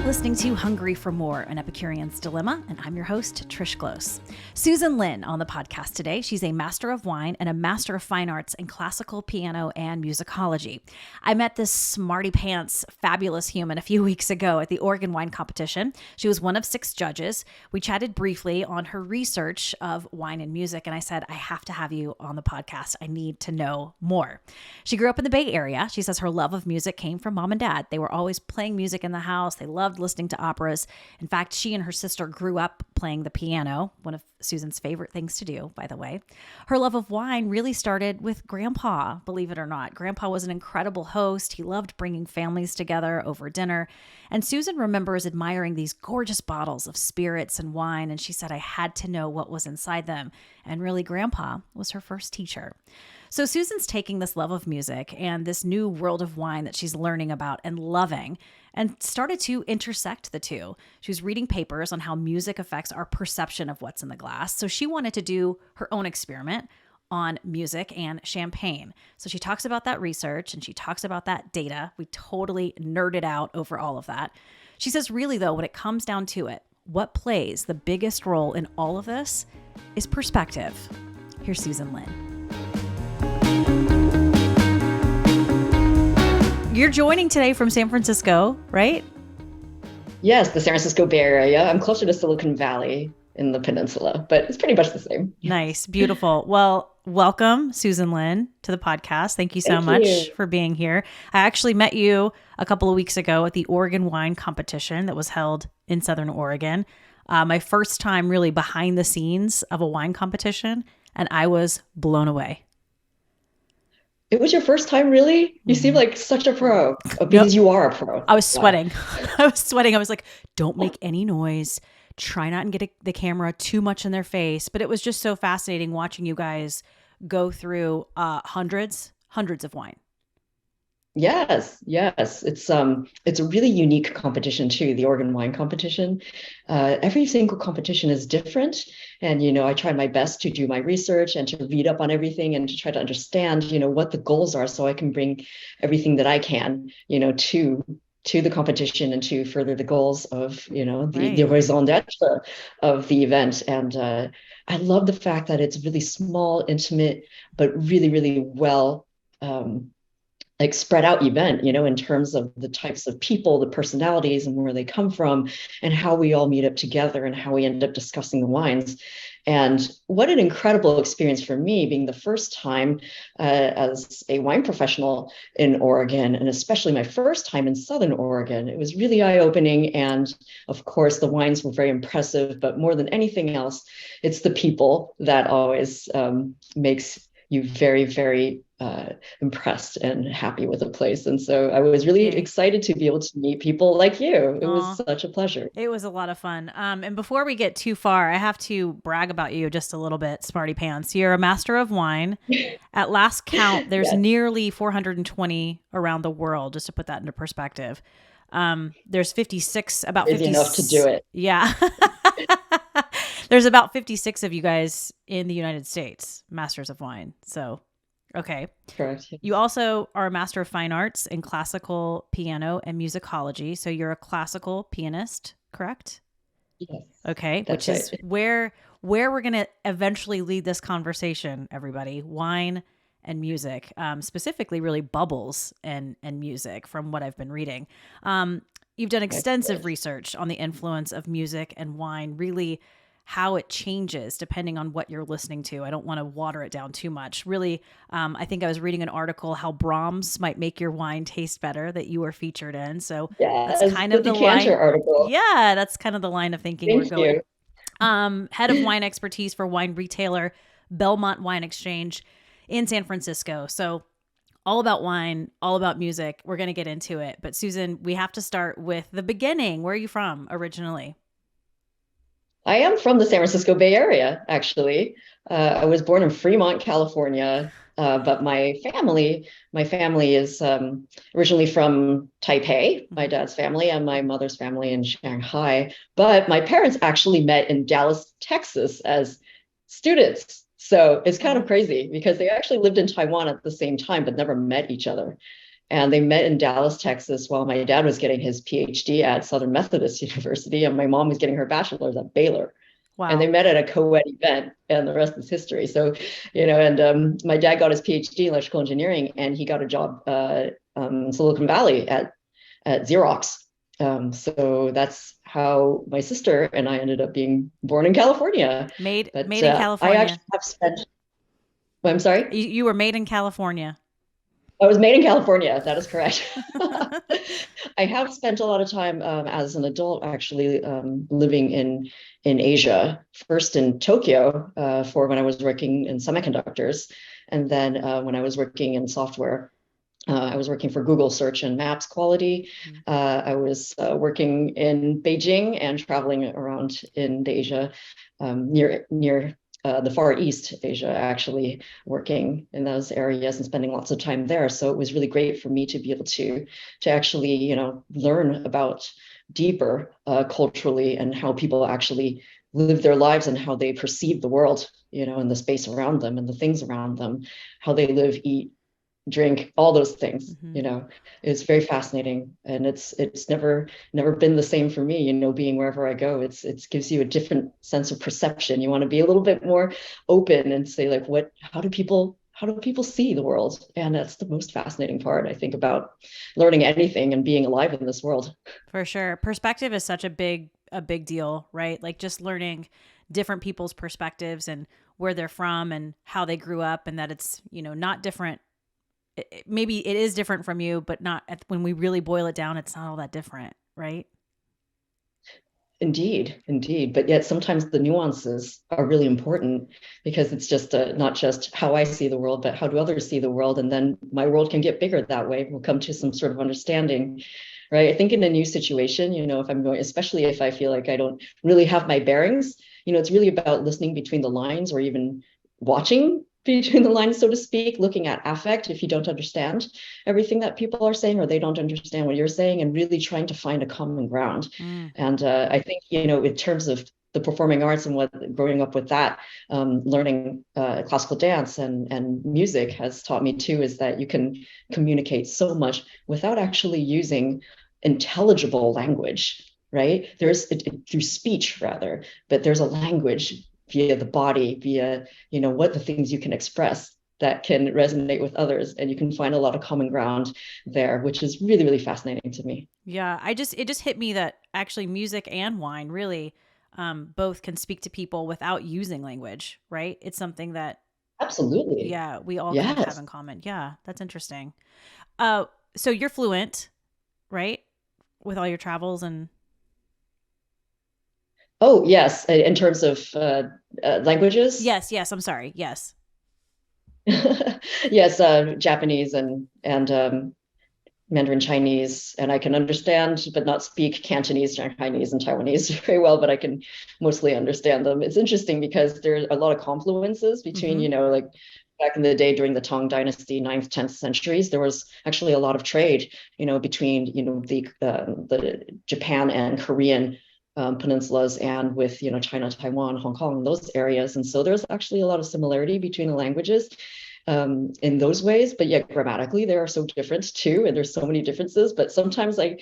listening to Hungry for More, an Epicurean's Dilemma, and I'm your host, Trish Close. Susan Lin on the podcast today. She's a Master of Wine and a Master of Fine Arts in classical piano and musicology. I met this smarty pants, fabulous human a few weeks ago at the Oregon Wine Competition. She was one of 6 judges. We chatted briefly on her research of wine and music, and I said, I have to have you on the podcast. I need to know more. She grew up in the Bay Area. She says her love of music came from mom and dad. They were always playing music in the house. They loved listening to operas. In fact, she and her sister grew up playing the piano, one of Susan's favorite things to do, by the way. Her love of wine really started with Grandpa, believe it or not. Grandpa was an incredible host. He loved bringing families together over dinner. And Susan remembers admiring these gorgeous bottles of spirits and wine. And she said, I had to know what was inside them. And really, Grandpa was her first teacher. So Susan's taking this love of music and this new world of wine that she's learning about and loving and started to intersect the two. She was reading papers on how music affects our perception of what's in the glass. So she wanted to do her own experiment on music and champagne. So she talks about that research and she talks about that data. We totally nerded out over all of that. She says, really though, when it comes down to it, what plays the biggest role in all of this is perspective. Here's Susan Lin. You're joining today from San Francisco, right? Yes, the San Francisco Bay Area. I'm closer to Silicon Valley in the peninsula, but it's pretty much the same. Nice, beautiful. Well, welcome, Susan Lin, to the podcast. Thank you so much for being here. I actually met you a couple of weeks ago at the Oregon Wine Competition that was held in Southern Oregon. My first time really behind the scenes of a wine competition, and I was blown away. It was your first time, really? You seem like such a pro because you are a pro. I was sweating. I was like, don't make any noise. Try not and get the camera too much in their face. But it was just so fascinating watching you guys go through hundreds of wine. Yes. It's a really unique competition too, the Oregon Wine Competition. Every single competition is different. And, I try my best to do my research and to read up on everything and to try to understand, what the goals are so I can bring everything that I can, to the competition and to further the goals of, the raison d'etre of the event. And I love the fact that it's really small, intimate, but really, really well spread out event, in terms of the types of people, the personalities and where they come from and how we all meet up together and how we end up discussing the wines. And what an incredible experience for me being the first time as a wine professional in Oregon, and especially my first time in Southern Oregon. It was really eye-opening. And of course, the wines were very impressive, but more than anything else, it's the people that always makes you very, very impressed and happy with the place. And so I was really excited to be able to meet people like you. It was such a pleasure. It was a lot of fun. And before we get too far, I have to brag about you just a little bit, Smarty Pants. You're a Master of Wine. At last count, there's nearly 420 around the world, just to put that into perspective. There's 56, about 50. Enough to do it. Yeah. There's about 56 of you guys in the United States, Masters of Wine. So, okay. Correct. Yes. You also are a Master of Fine Arts in classical piano and musicology. So you're a classical pianist, correct? Yes. Okay. That's which is where we're going to eventually lead this conversation, everybody. Wine and music, specifically really bubbles and music from what I've been reading. You've done extensive research on the influence of music and wine, really how it changes depending on what you're listening to. I don't want to water it down too much. Really, I think I was reading an article how Brahms might make your wine taste better that you were featured in. So that's kind of the line. Article. Yeah, that's kind of the line of thinking we're going. Head of wine expertise for wine retailer Belmont Wine Exchange in San Francisco. So all about wine, all about music. We're going to get into it. But Susan, we have to start with the beginning. Where are you from originally? I am from the San Francisco Bay Area, actually. I was born in Fremont, California, but my family is originally from Taipei, my dad's family, and my mother's family in Shanghai. But my parents actually met in Dallas, Texas as students. So it's kind of crazy because they actually lived in Taiwan at the same time, but never met each other. And they met in Dallas, Texas, while my dad was getting his PhD at Southern Methodist University, and my mom was getting her bachelor's at Baylor. And they Wow. met at a co-ed event, and the rest is history. So, and my dad got his PhD in electrical engineering, and he got a job in Silicon Valley at Xerox. So that's how my sister and I ended up being born in California. But Made in I actually California. have spent, I'm sorry? You were made in California. I was made in California. That is correct. I have spent a lot of time as an adult actually living in Asia, first in Tokyo for when I was working in semiconductors, and then when I was working in software. I was working for Google Search and Maps quality. I was working in Beijing and traveling around in Asia, near the Far East Asia, actually working in those areas and spending lots of time there. So it was really great for me to be able to actually, learn about deeper culturally and how people actually live their lives and how they perceive the world, and the space around them and the things around them, how they live, eat, drink, all those things. It's very fascinating, and it's never been the same for me. Being wherever I go, it gives you a different sense of perception. You want to be a little bit more open and say, like, how do people see the world? And that's the most fascinating part, I think, about learning anything and being alive in this world. For sure. Perspective is such a big deal, right? Like just learning different people's perspectives and where they're from and how they grew up, and that it's, not different. Maybe it is different from you, but not when we really boil it down, it's not all that different, right? Indeed, indeed. But yet sometimes the nuances are really important, because it's just not just how I see the world, but how do others see the world? And then my world can get bigger that way. We'll come to some sort of understanding, right? I think in a new situation, if I'm going, especially if I feel like I don't really have my bearings, it's really about listening between the lines, or even watching between the lines, so to speak, looking at affect if you don't understand everything that people are saying, or they don't understand what you're saying, and really trying to find a common ground. Mm. And I think, in terms of the performing arts and what growing up with that, learning classical dance and music has taught me too, is that you can communicate so much without actually using intelligible language, right? Through speech rather, but there's a language via the body, via, what the things you can express that can resonate with others. And you can find a lot of common ground there, which is really, really fascinating to me. Yeah. It just hit me that actually music and wine really both can speak to people without using language, right? It's something that, Absolutely. yeah, we all kind of have Yes. in common. Yeah. That's interesting. So you're fluent, right? With all your travels and Oh, yes. In terms of languages, yes, yes. I'm sorry. Yes. yes, Japanese and Mandarin Chinese, and I can understand but not speak Cantonese, Chinese, and Taiwanese very well, but I can mostly understand them. It's interesting because there's a lot of confluences between, Mm-hmm. like back in the day during the Tang Dynasty, 9th, 10th centuries, there was actually a lot of trade, between, the Japan and Korean peninsulas, and with, China, Taiwan, Hong Kong, those areas. And so there's actually a lot of similarity between the languages in those ways, but yet grammatically they are so different too, and there's so many differences. But sometimes I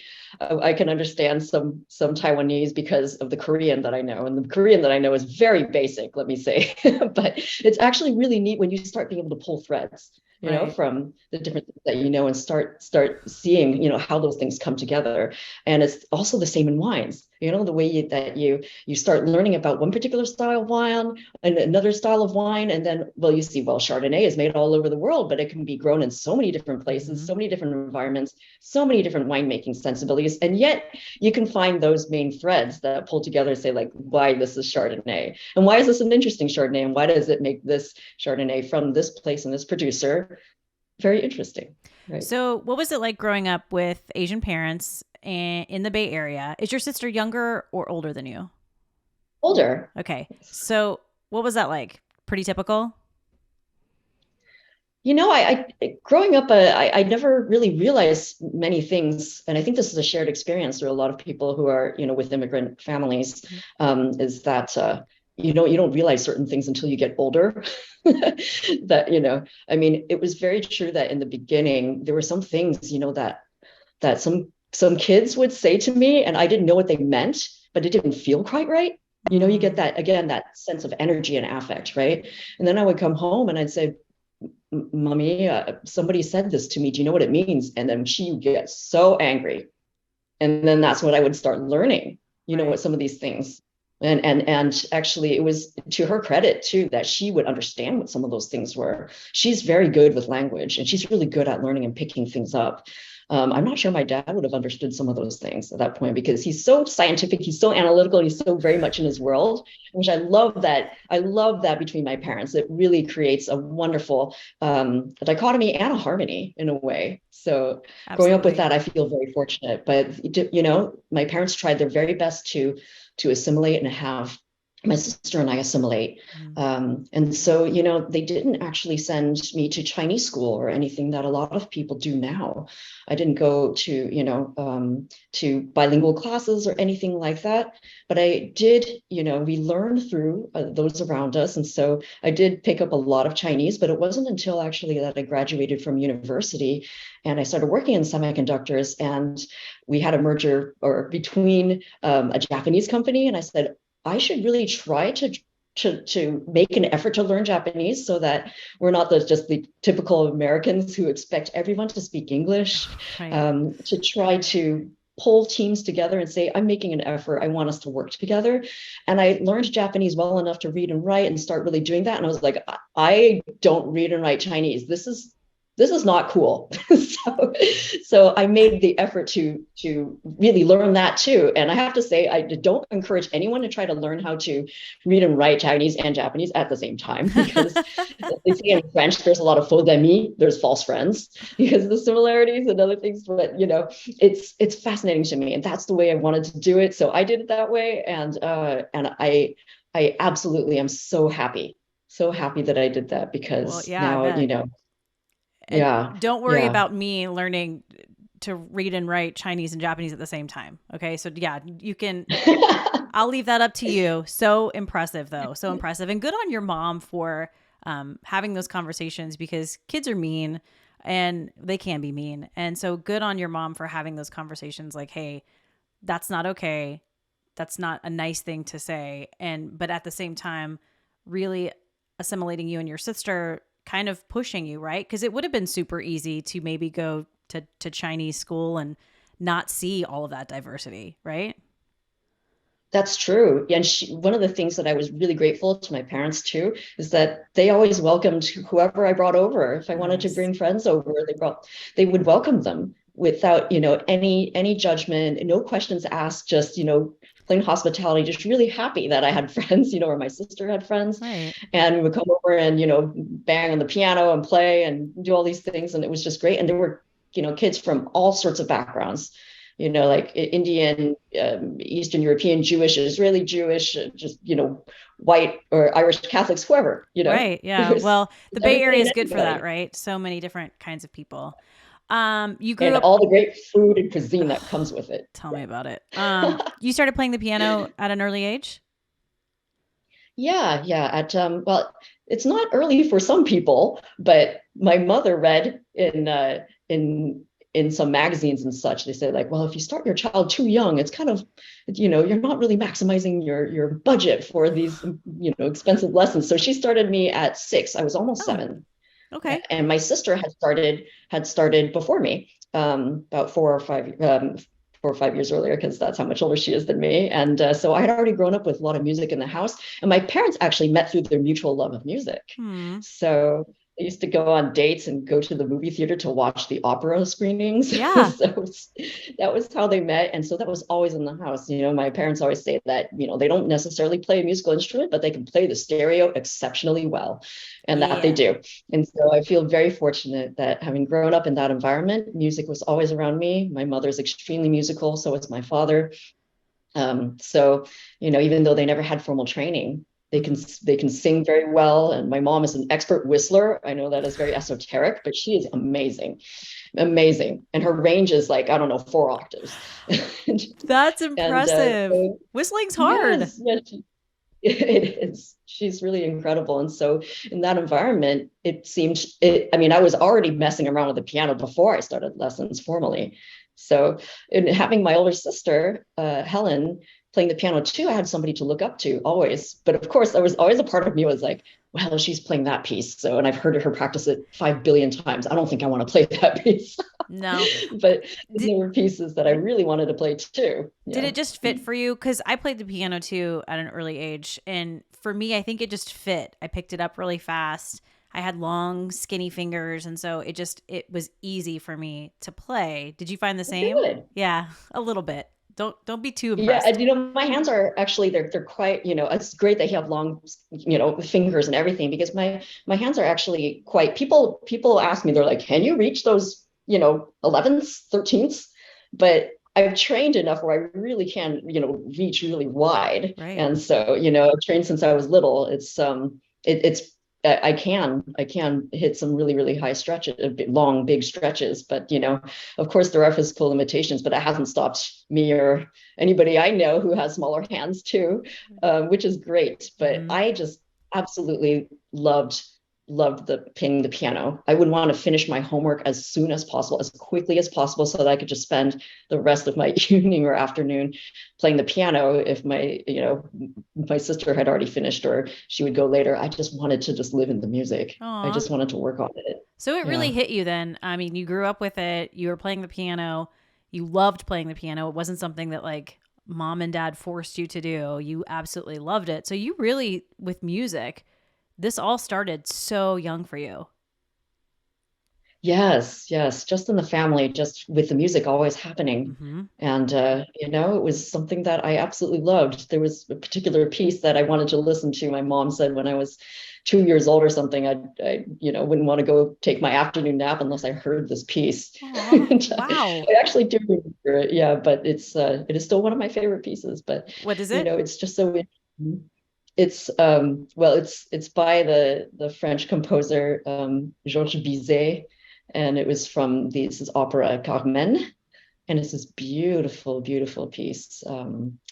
can understand some Taiwanese because of the Korean that I know, and the Korean that I know is very basic, let me say. But it's actually really neat when you start being able to pull threads, Right. from the different things that and start seeing, how those things come together. And it's also the same in wines. The way that you start learning about one particular style of wine and another style of wine, and then, well, you see, well, Chardonnay is made all over the world, but it can be grown in so many different places, Mm-hmm. so many different environments, so many different winemaking sensibilities, and yet you can find those main threads that pull together, say, like, why this is Chardonnay, and why is this an interesting Chardonnay, and why does it make this Chardonnay from this place and this producer very interesting, right? So, what was it like growing up with Asian parents in the Bay Area? Is your sister younger or older than you? Older. Okay. So, what was that like? Pretty typical? Growing up, I never really realized many things, and I think this is a shared experience for a lot of people who are, with immigrant families, is that you don't realize certain things until you get older. That, I mean, it was very true that in the beginning, there were some things, that some kids would say to me, and I didn't know what they meant, but it didn't feel quite right. You get that, again, that sense of energy and affect, right? And then I would come home and I'd say, Mommy, somebody said this to me. Do you know what it means? And then she would get so angry. And then that's when I would start learning, what some of these things. And actually, it was to her credit too that she would understand what some of those things were. She's very good with language, and she's really good at learning and picking things up. I'm not sure my dad would have understood some of those things at that point, because he's so scientific, he's so analytical, and he's so very much in his world, which I love that. I love that between my parents. It really creates a wonderful dichotomy and a harmony in a way. So growing up with that, I feel very fortunate. But my parents tried their very best to assimilate and have my sister and I assimilate. And so, they didn't actually send me to Chinese school or anything that a lot of people do now. I didn't go to bilingual classes or anything like that, but I did, we learned through those around us. And so I did pick up a lot of Chinese, but it wasn't until actually that I graduated from university and I started working in semiconductors, and we had a merger between a Japanese company. And I said, I should really try to make an effort to learn Japanese, so that we're not just the typical Americans who expect everyone to speak English. To try to pull teams together and say, I'm making an effort. I want us to work together. And I learned Japanese well enough to read and write and start really doing that. And I was like, I don't read and write Chinese. This is not cool. So I made the effort to really learn that too. And I have to say, I don't encourage anyone to try to learn how to read and write Chinese and Japanese at the same time, because they say in French, there's a lot of faux amis, there's false friends, because of the similarities and other things. But it's fascinating to me, and that's the way I wanted to do it. So I did it that way, and I absolutely am so happy that I did that, because now don't worry about me learning to read and write Chinese and Japanese at the same time. Okay. So you can, I'll leave that up to you. So impressive though. So impressive, and good on your mom for having those conversations, because kids are mean and they can be mean. And so good on your mom for having those conversations like, hey, that's not okay. That's not a nice thing to say. But at the same time, really assimilating you and your sister, kind of pushing you, right? Because it would have been super easy to maybe go to Chinese school and not see all of that diversity, right? That's true. And one of the things that I was really grateful to my parents too, is that they always welcomed whoever I brought over. If I wanted to bring friends over, they would welcome them without, any judgment, no questions asked, just, plain hospitality, just really happy that I had friends, or my sister had friends. Right. And we would come over and, bang on the piano and play and do all these things. And it was just great. And there were, kids from all sorts of backgrounds, like Indian, Eastern European, Jewish, Israeli Jewish, just, white or Irish Catholics, whoever, Right. Yeah. Well, the Bay Area is good for that, right? So many different kinds of people. You grew up, all the great food and cuisine that comes with it. Tell me about it. You started playing the piano at an early age? Yeah. Well, it's not early for some people, but my mother read in some magazines and such, they say like, well, if you start your child too young, it's kind of, you're not really maximizing your budget for these, expensive lessons. So she started me at 6. I was almost 7. Okay. And my sister had started before me, about 4 or 5 years earlier, because that's how much older she is than me. And so I had already grown up with a lot of music in the house. And my parents actually met through their mutual love of music. So I used to go on dates and go to the movie theater to watch the opera screenings. Yeah. So that was how they met. And so that was always in the house. My parents always say that, they don't necessarily play a musical instrument, but they can play the stereo exceptionally well. And that they do. And so I feel very fortunate that having grown up in that environment, music was always around me. My mother's extremely musical, so is my father. So, even though they never had formal training, they can sing very well. And my mom is an expert whistler. I know that is very esoteric, but she is amazing. And her range is like, I don't know, 4 octaves. That's impressive. Whistling's hard. Yes. It is. She's really incredible. And so in that environment, I mean, I was already messing around with the piano before I started lessons formally. So in having my older sister, Helen, playing the piano too, I had somebody to look up to always. But of course, there was always a part of me was like, well, she's playing that piece. So, and I've heard her practice it 5 billion times. I don't think I want to play that piece. No. But Did, there were pieces that I really wanted to play too. did Yeah. it just fit for you? Because I played the piano too at an early age. And for me, I think it just fit. I picked it up really fast. I had long, skinny fingers. And so it was easy for me to play. Did you find the same? Good. Yeah, a little bit. Don't be too Yeah, impressed. and my hands are actually they're quite, it's great that you have long, fingers and everything because my hands are actually quite people ask me, they're like, can you reach those, 11ths, 13ths? But I've trained enough where I really can, reach really wide. Right. And so, I've trained since I was little. It's I can hit some really, really high stretches, long, big stretches, but of course there are physical limitations, but that hasn't stopped me or anybody I know who has smaller hands too, which is great. But Mm-hmm. I just absolutely loved the playing the piano. I would want to finish my homework as soon as possible, as quickly as possible, so that I could just spend the rest of my evening or afternoon playing the piano. If my sister had already finished or she would go later, I just wanted to just live in the music. I Aw. just wanted to work on it. So it really Yeah. hit you then. I mean, you grew up with it. You were playing the piano. You loved playing the piano. It wasn't something that like mom and dad forced you to do. You absolutely loved it. So you really, with music, this all started so young for you. Yes, yes, just in the family, just with the music always happening. Mm-hmm. And, it was something that I absolutely loved. There was a particular piece that I wanted to listen to. My mom said when I was 2 years old or something, I wouldn't want to go take my afternoon nap unless I heard this piece. Aw, And wow. I actually do remember it. Yeah, but it is still one of my favorite pieces. But, What is it? it's just so interesting. It's by the French composer Georges Bizet, and it was from this opera Carmen, and it's this beautiful, beautiful piece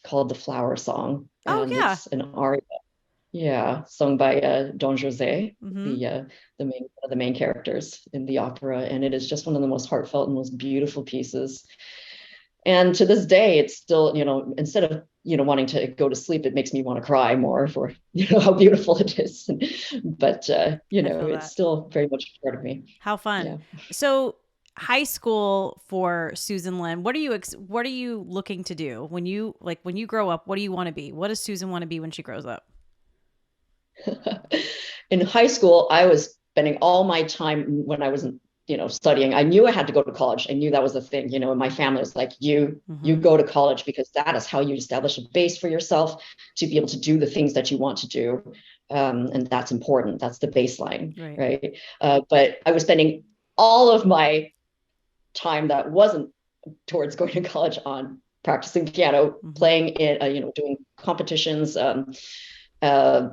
called "The Flower Song," Oh, and yeah. it's an aria, yeah, sung by Don José, Mm-hmm. the main characters in the opera, and it is just one of the most heartfelt and most beautiful pieces. And to this day, it's still, instead of, wanting to go to sleep, it makes me want to cry more for, how beautiful it is. But, I feel it's that. still very much a part of me. How fun. Yeah. So high school for Susan Lin, what are you looking to do when you grow up? What do you want to be? What does Susan want to be when she grows up? In high school, I was spending all my time when I wasn't, studying. I knew I had to go to college. I knew that was the thing, and my family was like, you Mm-hmm. go to college because that is how you establish a base for yourself to be able to do the things that you want to do. And that's important. That's the baseline, Right. right? But I was spending all of my time that wasn't towards going to college on practicing piano, Mm-hmm. playing in, doing competitions,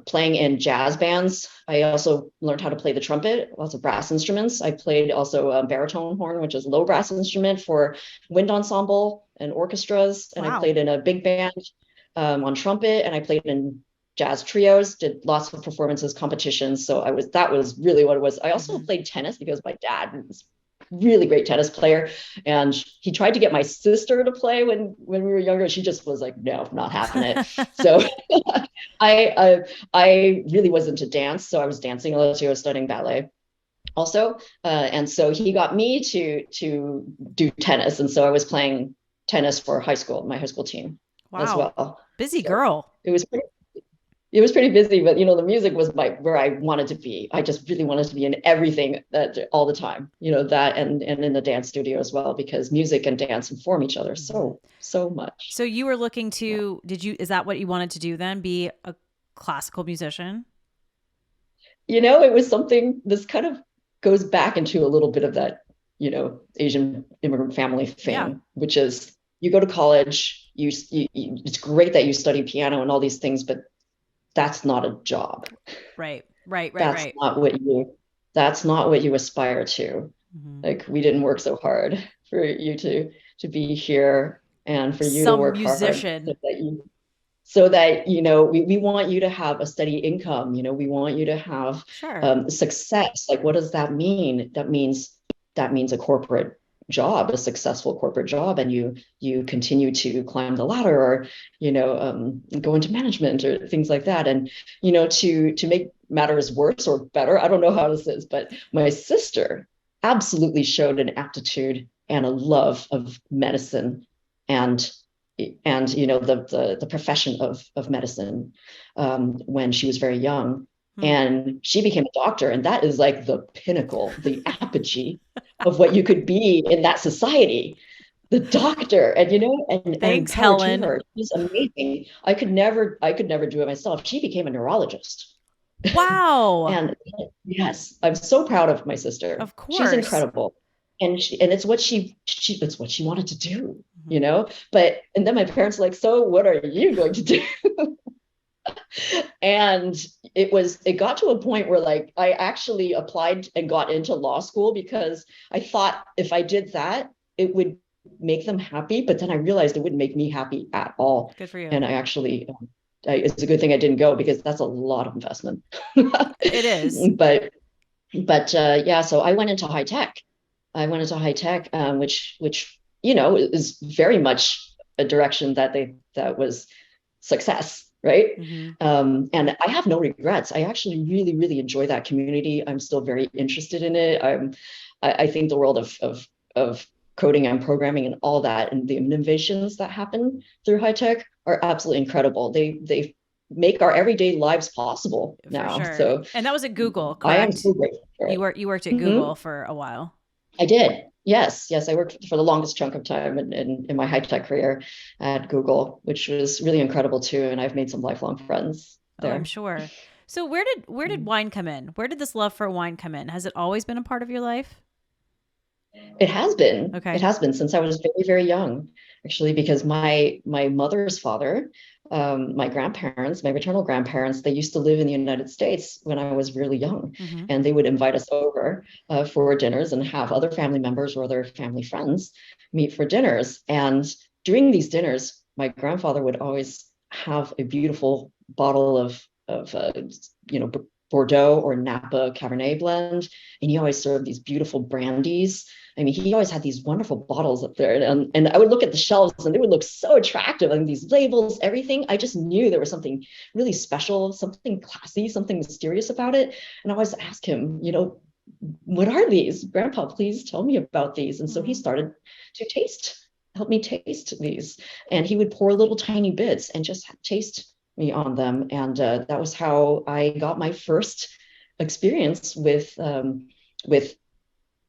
playing in jazz bands. I also learned how to play the trumpet, lots of brass instruments. I played also a baritone horn, which is a low brass instrument for wind ensemble and orchestras. And I Wow. played in a big band on trumpet, and I played in jazz trios, did lots of performances, competitions. So that was really what it was. I also Mm-hmm. played tennis because my dad was really great tennis player, and he tried to get my sister to play when we were younger. She just was like, no, not having it. So I really was into dance, so I was dancing a lot too. I was studying ballet also, and so he got me to do tennis, and so I was playing tennis for my high school team as Wow. well. Busy So girl. it was pretty busy, but the music was where I wanted to be. I just really wanted to be in everything that all the time, that and in the dance studio as well, because music and dance inform each other Mm-hmm. so much. So you were looking Yeah. to, is that what you wanted to do then? Be a classical musician? It was something. This kind of goes back into a little bit of that, Asian immigrant family Yeah. thing, which is you go to college, it's great that you study piano and all these things, but that's not a job. Right. Right. Right. That's Right. not what you that's not what you aspire to. Mm-hmm. Like, we didn't work so hard for you to be here and for you to Some work hard so musician. that you so that, we want you to have a steady income. We want you to have Sure. success. Like, what does that mean? That means a corporate job, a successful corporate job, and you continue to climb the ladder, or go into management or things like that. And to make matters worse or better, I don't know how this is, but my sister absolutely showed an aptitude and a love of medicine, and the profession of medicine, when she was very young. And she became a doctor, and that is like the pinnacle, the apogee of what you could be in that society, the doctor. And Thanks, power to Helen. her. She's amazing. I could never do it myself. She became a neurologist. Wow. And yes, I'm so proud of my sister. Of She's course. incredible. And it's what it's what she wanted to do, Mhm. and then my parents were like, so what are you going to do? And it got to a point where, like, I actually applied and got into law school because I thought if I did that, it would make them happy. But then I realized it wouldn't make me happy at all. Good for you. And I actually, it's a good thing I didn't go, because that's a lot of investment. It is. but yeah, so I went into high tech. Which is very much a direction that was success, right? Hmm. And I have no regrets. I actually really, really enjoy that community. I'm still very interested in it. I think the world of coding and programming and all that, and the innovations that happen through high tech, are absolutely incredible. They make our everyday lives possible For now. sure. So And that was at Google, I am correct? so grateful for it. You worked at Mhm. Google for a while. I did. Yes. I worked for the longest chunk of time in my high tech career at Google, which was really incredible too. And I've made some lifelong friends Oh, I'm there. sure. So where did wine come in? Where did this love for wine come in? Has it always been a part of your life? It has been. It Okay. has been since I was very, very young, actually, because my mother's father, my grandparents, my maternal grandparents, they used to live in the United States when I was really young, Hmm. and they would invite us over for dinners, and have other family members or other family friends meet for dinners. And during these dinners, my grandfather would always have a beautiful bottle of you know Bordeaux or Napa Cabernet blend, and he always served these beautiful brandies. I mean, he always had these wonderful bottles up there. And I would look at the shelves, and they would look so attractive. And these labels, everything, I just knew there was something really special, something classy, something mysterious about it. And I always ask him, what are these? Grandpa, please tell me about these. And so he Hmm. started to help me taste these. And he would pour little tiny bits and just taste me on them. And that was how I got my first experience with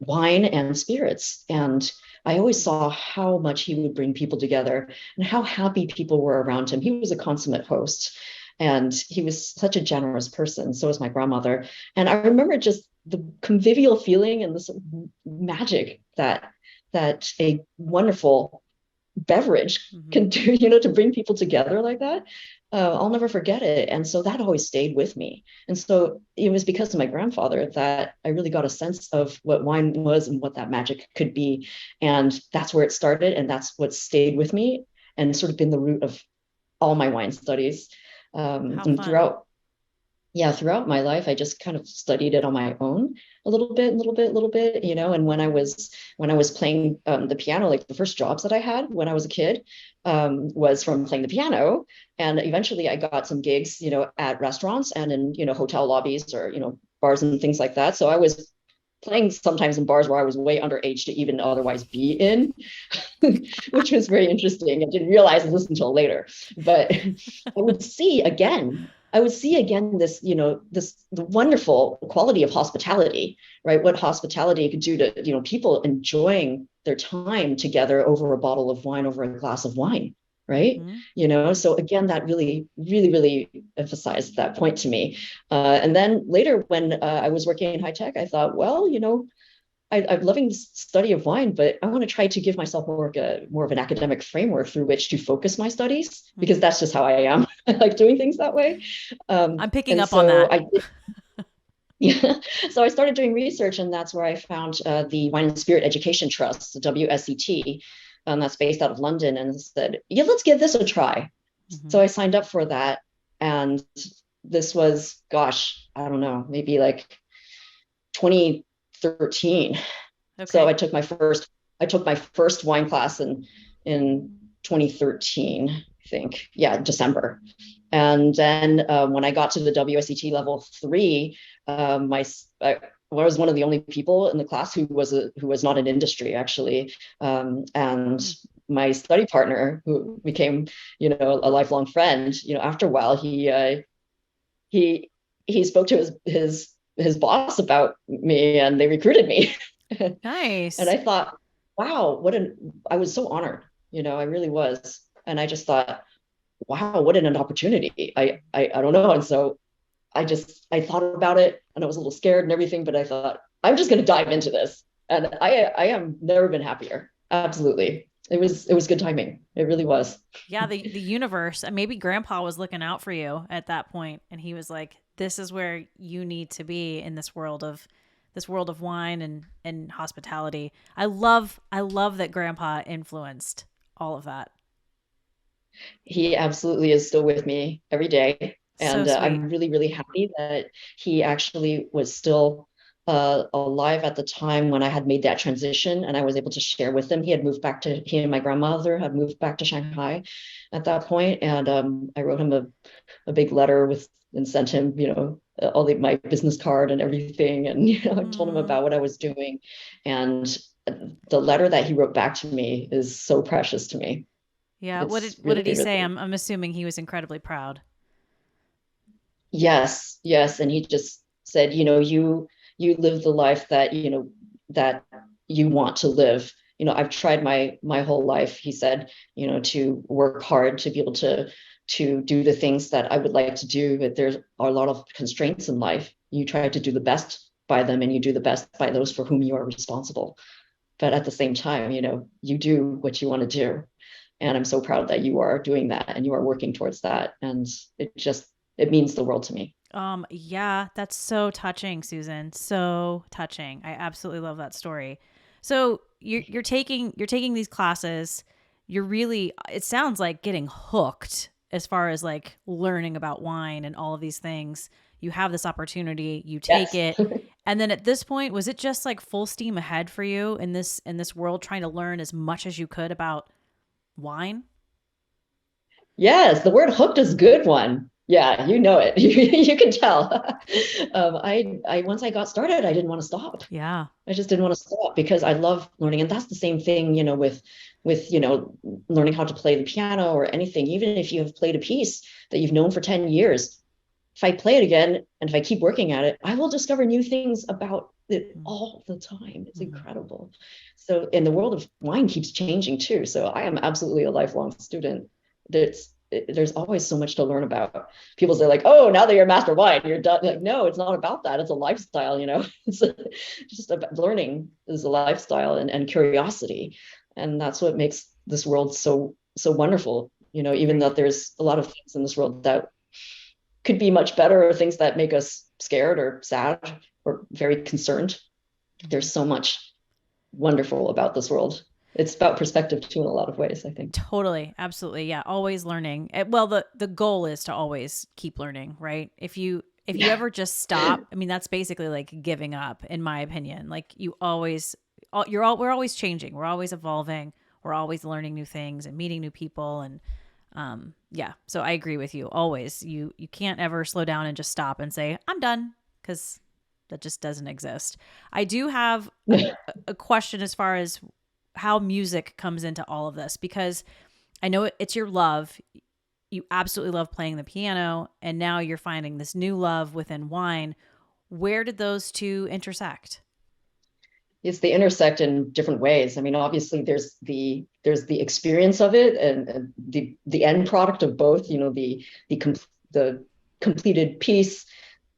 wine and spirits. And I always saw how much he would bring people together and how happy people were around him. He was a consummate host, and he was such a generous person. So was my grandmother. And I remember just the convivial feeling and this magic that a wonderful beverage Hmm. can do, to bring people together like that. I'll never forget it. And so that always stayed with me. And so it was because of my grandfather that I really got a sense of what wine was and what that magic could be. And that's where it started. And that's what stayed with me and sort of been the root of all my wine studies. How And fun. throughout my life, I just kind of studied it on my own, a little bit, and when I was playing the piano, like the first jobs that I had when I was a kid, was from playing the piano. And eventually I got some gigs, at restaurants and in, hotel lobbies, or, bars and things like that. So I was playing sometimes in bars where I was way underage to even otherwise be in, which was very interesting. I didn't realize this until later. But I would see again this, the wonderful quality of hospitality, right? What hospitality could do to, people enjoying their time together over a bottle of wine, over a glass of wine, right? Hmm. So again, that really, really, really emphasized that point to me. And then later, when I was working in high tech, I thought, well, I'm loving the study of wine, but I want to try to give myself more of an academic framework through which to focus my studies, because Hmm. that's just how I am. I like doing things that way. I'm picking And up on so that. I did, yeah. So I started doing research, and that's where I found the Wine and Spirit Education Trust, the WSET, that's based out of London, and said, yeah, let's give this a try. So I signed up for that. And this was, gosh, I don't know, maybe like 2013. So Okay. I took my first wine class in 2013, I think. Yeah, December. And then when I got to the WSET level 3, I was one of the only people in the class who was not in industry, actually. And my study partner, who became, a lifelong friend, after a while, he he spoke to his boss about me, and they recruited me. And Nice. I thought, wow, I was so honored, I really was. And I just thought, wow, what an opportunity. I don't know. And so I thought about it, and I was a little scared and everything, but I thought, I'm just going to dive into this. And I have never been happier. Absolutely. It was good timing. It really was. Yeah, the universe, and maybe grandpa was looking out for you at that point, and he was like, this is where you need to be in this world of wine and hospitality. I love that grandpa influenced all of that. He absolutely is still with me every day. So And sweet. I'm really, really happy that he actually was still alive at the time when I had made that transition, and I was able to share with him. He and my grandmother had moved back to Shanghai at that point. And I wrote him a big letter and sent him, my business card and everything. And, I told him Mm. about what I was doing. And the letter that he wrote back to me is so precious to me. Yeah. It's What really, did he say? really. I'm assuming he was incredibly proud. Yes, yes. And he just said, you live the life that, that you want to live. I've tried my whole life, he said, to work hard to be able to do the things that I would like to do, but there are a lot of constraints in life. You try to do the best by them, and you do the best by those for whom you are responsible. But at the same time, you do what you want to do. And I'm so proud that you are doing that and you are working towards that. And it means the world to me. Yeah, that's so touching, Susan. So touching. I absolutely love that story. So you're taking these classes. You're really, it sounds like getting hooked as far as like learning about wine and all of these things. You have this opportunity, you take Yes. it. And then at this point, was it just like full steam ahead for you in this world trying to learn as much as you could about wine? Yes, the word hooked is a good one. Yeah, you know it. You can tell. Once I got started, I didn't want to stop. Yeah. I just didn't want to stop because I love learning. And that's the same thing, with, learning how to play the piano or anything. Even if you have played a piece that you've known for 10 years, if I play it again and if I keep working at it, I will discover new things about it all the time. It's Mm-hmm. incredible. So, and the world of wine keeps changing too. So I am absolutely a lifelong student. There's always so much to learn about. People say like, oh, now that you're a master of wine, you're done. Like, no, it's not about that. It's a lifestyle, It's just about learning is a lifestyle and curiosity. And that's what makes this world so wonderful. Even though Agreed. there's a lot of things in this world that could be much better, or things that make us scared or sad or very concerned. Mm-hmm. There's so much wonderful about this world. It's about perspective too, in a lot of ways, I think. Totally. Absolutely. Yeah. Always learning. Well, the goal is to always keep learning, right? If you Yeah. ever just stop, I mean, that's basically like giving up, in my opinion. Like you always, we're always changing. We're always evolving. We're always learning new things and meeting new people. And yeah. So I agree with you. Always, you can't ever slow down and just stop and say I'm done, because that just doesn't exist. I do have a question as far as how music comes into all of this, because I know it's your love. You absolutely love playing the piano, and now you're finding this new love within wine. Where did those two intersect? It's they intersect in different ways. I mean, obviously there's the experience of it, and the end product of both, the completed piece,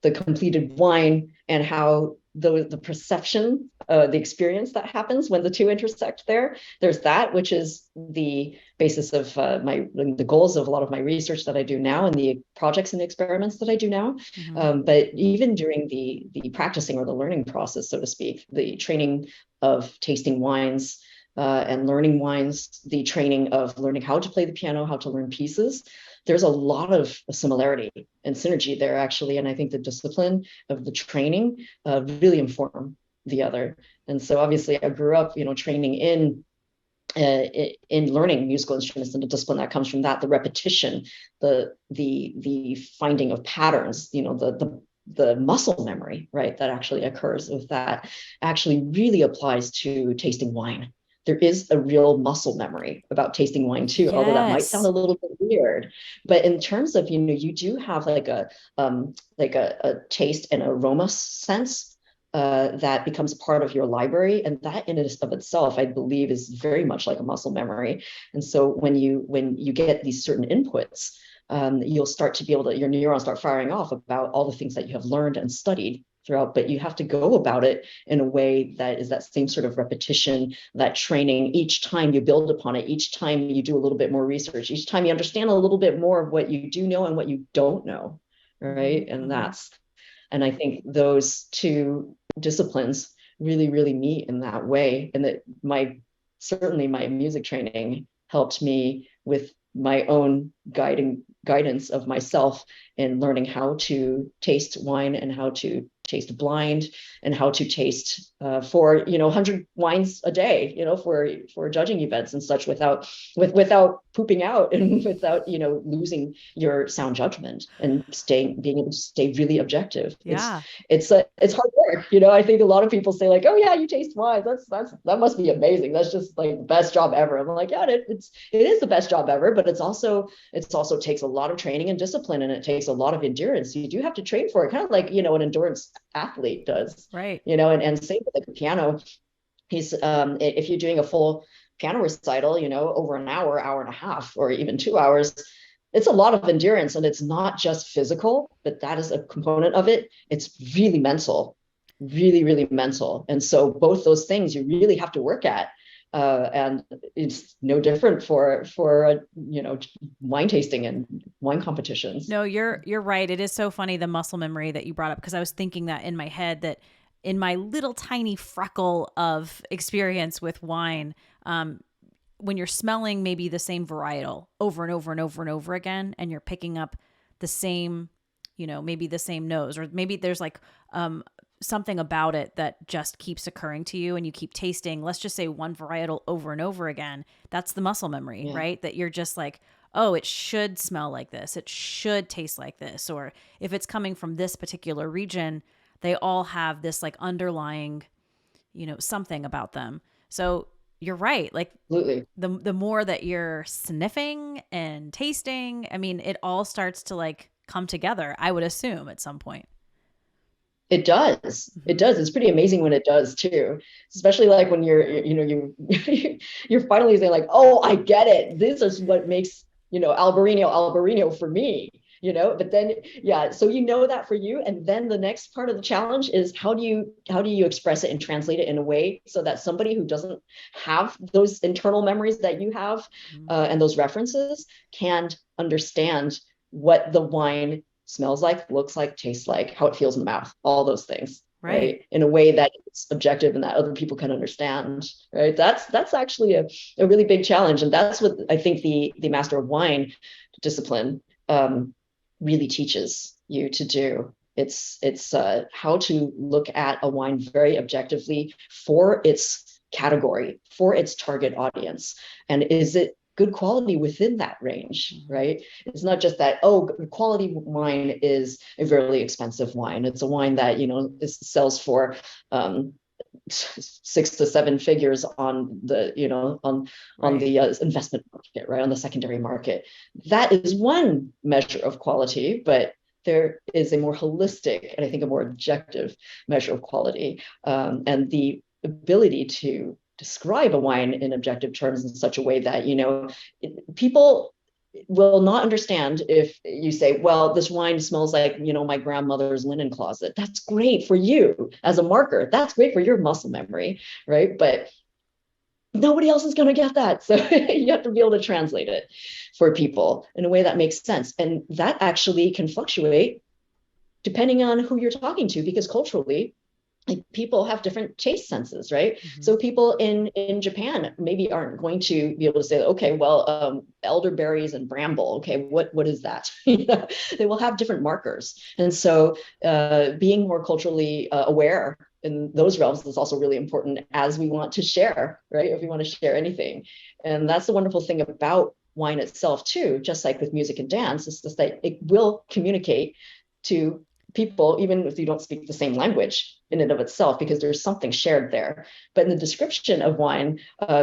the completed wine, and how the perception, the experience that happens when the two intersect there. There's that, which is the basis of the goals of a lot of my research that I do now, and the projects and the experiments that I do now. Mm-hmm. But even during the practicing or the learning process, so to speak, the training of tasting wines, and learning wines, the training of learning how to play the piano, how to learn pieces, there's a lot of similarity and synergy there, actually. And I think the discipline of the training really inform the other. And so obviously I grew up, training in learning musical instruments, and the discipline that comes from that, the repetition, the finding of patterns, the muscle memory, right, that actually occurs with that actually really applies to tasting wine. There is a real muscle memory about tasting wine too, although that might sound Yes. a little bit weird. But in terms of, you do have like a taste and aroma sense that becomes part of your library, and that in and of itself, I believe, is very much like a muscle memory. And so when you get these certain inputs, you'll start to be able to, your neurons start firing off about all the things that you have learned and studied throughout, but you have to go about it in a way that is that same sort of repetition, that training. Each time you build upon it, each time you do a little bit more research, each time you understand a little bit more of what you do know and what you don't know, right? And I think those two disciplines really, really meet in that way. And that certainly my music training helped me with my own guidance of myself in learning how to taste wine and how to taste blind and how to taste for 100 wines a day, for judging events and such, without pooping out and without losing your sound judgment and being able to stay really objective. Yeah. It's hard work. I think a lot of people say like, oh yeah, you taste wine, that must be amazing, that's just like the best job ever. I'm like, yeah, it is the best job ever, but it's also takes a lot of training and discipline, and it takes a lot of endurance. You do have to train for it, kind of like an endurance athlete does, Right. and same with like the piano. If you're doing a full piano recital, over an hour and a half, or even 2 hours, it's a lot of endurance, and it's not just physical, but that is a component of it. It's really mental, really, really mental. And so both those things you really have to work at. And it's no different for wine tasting and wine competitions. No, you're right. It is so funny, the muscle memory that you brought up, because I was thinking that in my head, that in my little tiny freckle of experience with wine, when you're smelling maybe the same varietal over and over and over and over again, and you're picking up the same, maybe the same nose, or maybe there's like something about it that just keeps occurring to you, and you keep tasting, let's just say, one varietal over and over again. That's the muscle memory, Yeah. right? That you're just like, oh, it should smell like this, it should taste like this. Or if it's coming from this particular region, they all have this like underlying, something about them. So you're right. Like Absolutely. the more that you're sniffing and tasting, I mean, it all starts to like come together, I would assume, at some point. It does. It does. It's pretty amazing when it does too. Especially like when you're finally saying like, oh, I get it. This is what makes, Albarino for me, but then, yeah, so that for you. And then the next part of the challenge is how do you express it and translate it in a way so that somebody who doesn't have those internal memories that you have, and those references, can understand what the wine smells like, looks like, tastes like, how it feels in the mouth, all those things, right? In a way that it's objective and that other people can understand, right? That's actually a really big challenge. And that's what I think the Master of Wine discipline really teaches you to do. It's how to look at a wine very objectively for its category, for its target audience. And is it good quality within that range, right? It's not just that, oh, quality wine is a very expensive wine. It's a wine that, sells for 6 to 7 figures on the, on the investment market, right? On the secondary market. That is one measure of quality, but there is a more holistic and I think a more objective measure of quality, and the ability to describe a wine in objective terms in such a way that people will not understand if you say, well, this wine smells like my grandmother's linen closet. That's great for you as a marker, that's great for your muscle memory, right? But nobody else is going to get that, so you have to be able to translate it for people in a way that makes sense. And that actually can fluctuate depending on who you're talking to, because culturally like people have different taste senses, right? Hmm. So people in Japan maybe aren't going to be able to say, okay, well, elderberries and bramble, okay, what is that? You know, they will have different markers, and so being more culturally aware in those realms is also really important as we want to share, right? If we want to share anything, and that's the wonderful thing about wine itself too. Just like with music and dance, is just that it will communicate to people, even if you don't speak the same language in and of itself, because there's something shared there. But in the description of wine,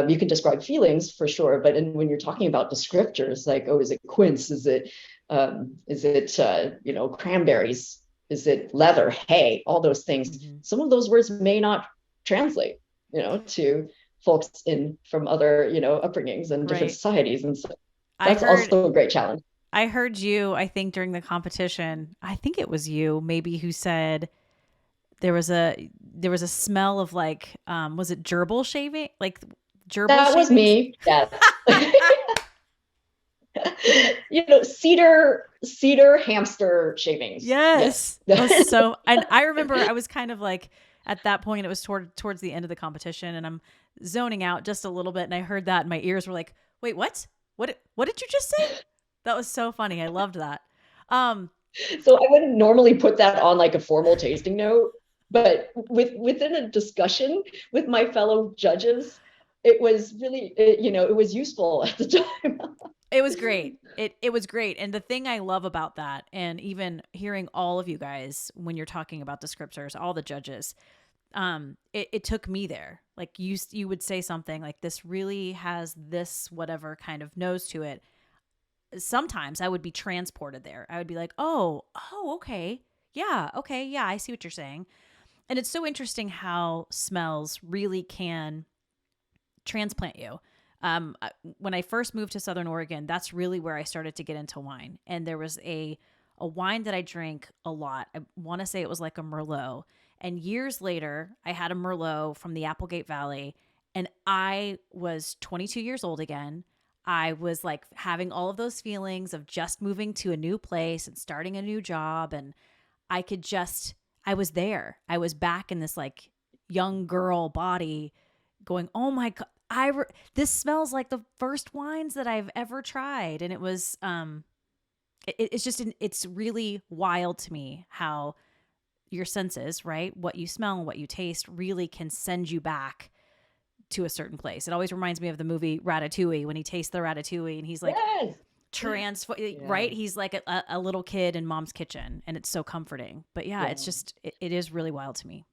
you can describe feelings for sure. But when you're talking about descriptors, like, oh, is it quince? Is it cranberries? Is it leather, hay? All those things. Hmm. Some of those words may not translate, to folks in from other, upbringings and different Right. societies. And so I that's heard also a great challenge. I heard you, I think during the competition, I think it was you maybe who said there was a smell of like was it gerbil shaving? Like gerbil That was shavings? me. Yes. Cedar hamster shavings. Yes. Yes. That was so, and I remember I was kind of like at that point it was towards the end of the competition and I'm zoning out just a little bit and I heard that and my ears were like, "Wait, what? What did you just say?" That was so funny. I loved that. Um So I wouldn't normally put that on like a formal tasting note, but within a discussion with my fellow judges, it was really, it was useful at the time. It was great. It was great. And the thing I love about that, and even hearing all of you guys when you're talking about descriptors, all the judges, it took me there. Like you would say something like this really has this whatever kind of nose to it. Sometimes I would be transported there. I would be like, oh, okay, yeah, I see what you're saying. And it's so interesting how smells really can transplant you. When I first moved to Southern Oregon, that's really where I started to get into wine. And there was a wine that I drank a lot. I want to say it was like a Merlot. And years later, I had a Merlot from the Applegate Valley, and I was 22 years old again. I was like having all of those feelings of just moving to a new place and starting a new job. And I could just, I was there. I was back in this like young girl body going, oh my God, this smells like the first wines that I've ever tried. And it was, it's just, it's really wild to me how your senses, right? What you smell and what you taste really can send you back to a certain place. It always reminds me of the movie Ratatouille when he tastes the ratatouille and he's like, Yes. right? Yeah. He's like a little kid in mom's kitchen and it's so comforting. But yeah, it's Yeah. just, it is really wild to me.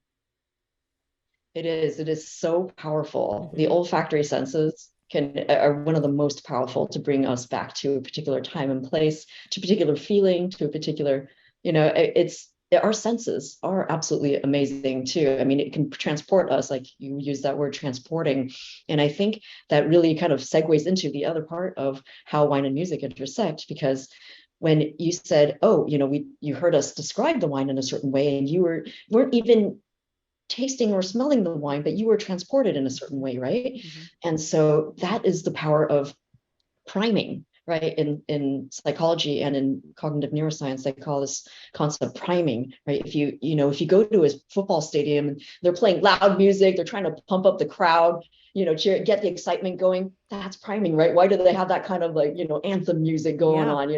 It is. It is so powerful. The Hmm. olfactory senses are one of the most powerful to bring us back to a particular time and place, to a particular feeling, to a particular, it's our senses are absolutely amazing too. I mean, it can transport us, like you use that word transporting. And I think that really kind of segues into the other part of how wine and music intersect, because when you said, oh, you heard us describe the wine in a certain way, and weren't even tasting or smelling the wine, but you were transported in a certain Hmm. way, right? Hmm. And so that is the power of priming, right? In psychology and in cognitive neuroscience, they call this concept priming, right? If you go to a football stadium and they're playing loud music, they're trying to pump up the crowd, cheer, get the excitement going. That's priming, right? Why do they have that kind of like, anthem music going Yeah. on?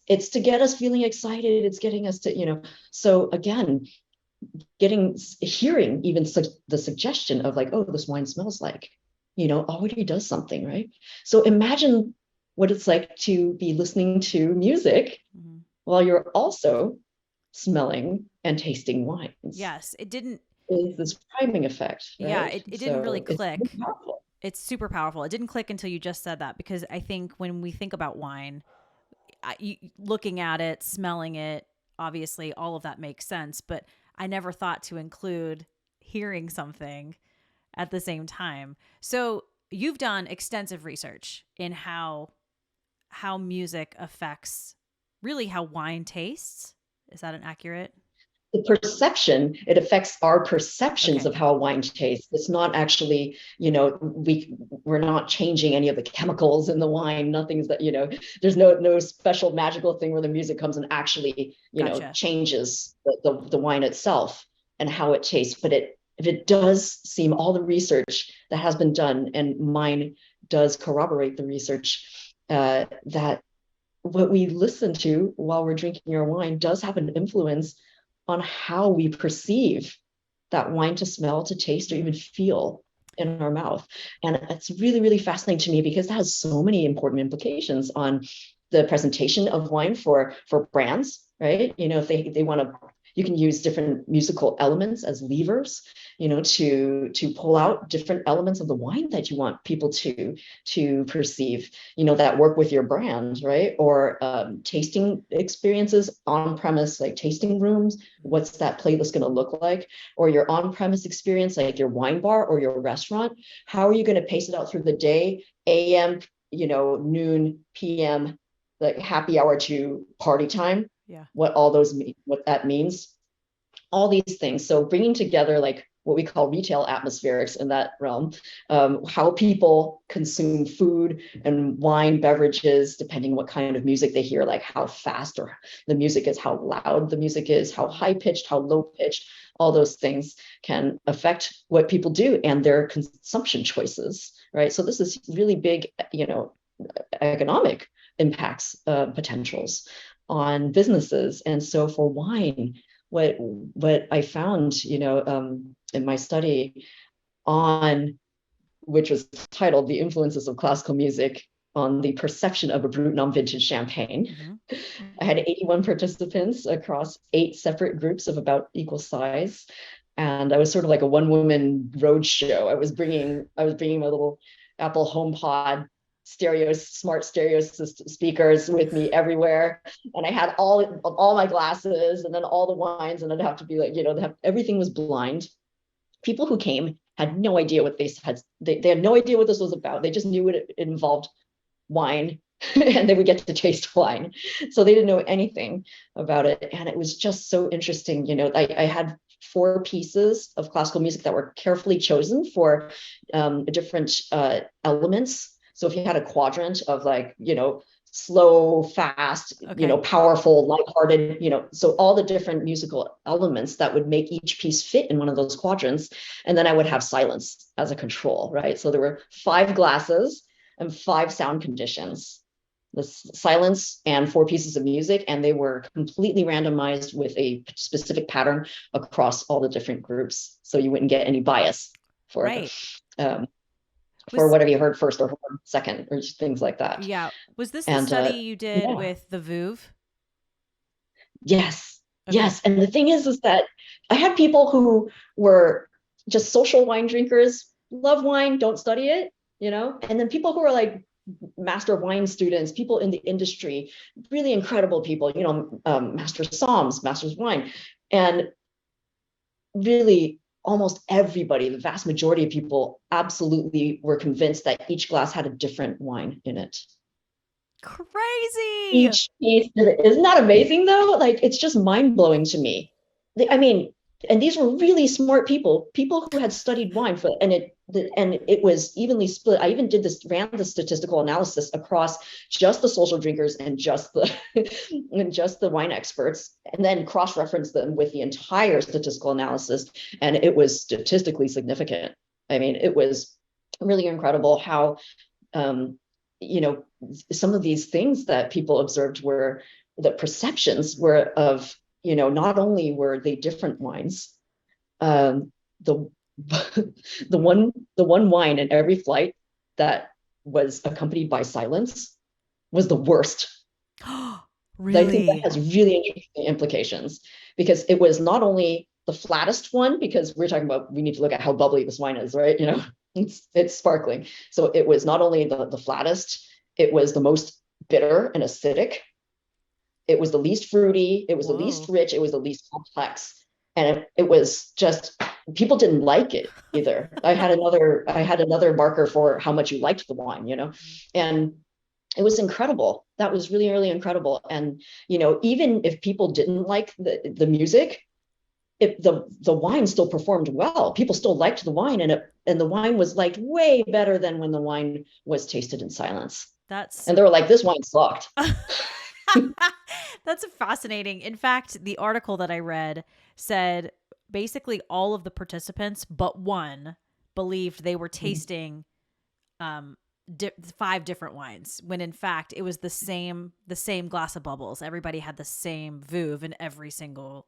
It's to get us feeling excited. It's getting us to, so again, hearing even the suggestion of like, oh, this wine smells like, already does something, right? So imagine what it's like to be listening to music Hmm. while you're also smelling and tasting wines. Yes. It didn't, Is this priming effect, yeah, right? it didn't really So it's really click. powerful. It's super powerful. It didn't click until you just said that because I think when we think about wine, looking at it, smelling it, obviously all of that makes sense, but I never thought to include hearing something at the same time. So, you've done extensive research in how music affects really how wine tastes. Is that an accurate? The perception, it affects our perceptions Okay. of how wine tastes. It's not actually, we're not changing any of the chemicals in the wine. Nothing's that, there's no special magical thing where the music comes and actually, Gotcha. changes the wine itself. and how it tastes, but if it does seem, all the research that has been done, and mine does corroborate the research, that what we listen to while we're drinking our wine does have an influence on how we perceive that wine to smell, to taste, or even feel in our mouth. And it's really, really fascinating to me because that has so many important implications on the presentation of wine for brands, right? If they want to, you can use different musical elements as levers, to pull out different elements of the wine that you want people to perceive, that work with your brand, right? Or tasting experiences on premise, like tasting rooms. What's that playlist going to look like? Or your on premise experience, like your wine bar or your restaurant. How are you going to pace it out through the day? AM, noon, PM, like happy hour to party time. Yeah. What all those mean, what that means, all these things. So bringing together like what we call retail atmospherics in that realm, how people consume food and wine, beverages, depending what kind of music they hear, like how fast or the music is, how loud the music is, how high pitched, how low pitched, all those things can affect what people do and their consumption choices, right? So this is really big, economic impacts, potentials on businesses. And so for wine, what I found, in my study on, which was titled "The Influences of Classical Music on the Perception of a Brut non-Vintage Champagne." Mm-hmm. I had 81 participants across 8 separate groups of about equal size. And I was sort of like a one-woman road show. I was bringing my little Apple HomePod smart stereo speakers with me everywhere, and I had all my glasses and then all the wines, and I'd have to be like, everything was blind. People who came had no idea what they had no idea what this was about. They just knew it involved wine and they would get to taste wine, so they didn't know anything about it. And it was just so interesting. I had 4 pieces of classical music that were carefully chosen for different elements. So if you had a quadrant of like, slow, fast, okay, powerful, lighthearted, so all the different musical elements that would make each piece fit in one of those quadrants. And then I would have silence as a control, right? So there were 5 glasses and 5 sound conditions, the silence and 4 pieces of music, and they were completely randomized with a specific pattern across all the different groups, so you wouldn't get any bias for right. For whatever you heard first or second or things like that. Yeah. Was this the study you did with the Vouv? Yes. Okay. Yes. And the thing is that I had people who were just social wine drinkers, love wine, don't study it, and then people who are like master of wine students, people in the industry, really incredible people, master somms, masters of wine. And really almost everybody, the vast majority of people, absolutely were convinced that each glass had a different wine in it. Crazy. Each piece, isn't that amazing though? Like, it's just mind-blowing to me. And these were really smart people who had studied wine and it was evenly split. I even ran the statistical analysis across just the social drinkers and just the wine experts, and then cross-referenced them with the entire statistical analysis, and it was statistically significant. It was really incredible how some of these things that people observed were the perceptions were of, not only were they different wines, the the one wine in every flight that was accompanied by silence was the worst. Really? I think that has really interesting implications, because it was not only the flattest one, because we're talking about, we need to look at how bubbly this wine is, right? It's sparkling. So it was not only the flattest, it was the most bitter and acidic. It was the least fruity. It was the least rich. It was the least complex. And it was just, people didn't like it either. I had another marker for how much you liked the wine, and it was incredible. That was really, really incredible. And, even if people didn't like the music, the wine still performed well. People still liked the wine, and the wine was liked way better than when the wine was tasted in silence. And they were like, this wine sucked. That's fascinating. In fact, the article that I read said basically all of the participants but one believed they were tasting um, 5 different wines, when in fact it was the same glass of bubbles. Everybody had the same vouv in every single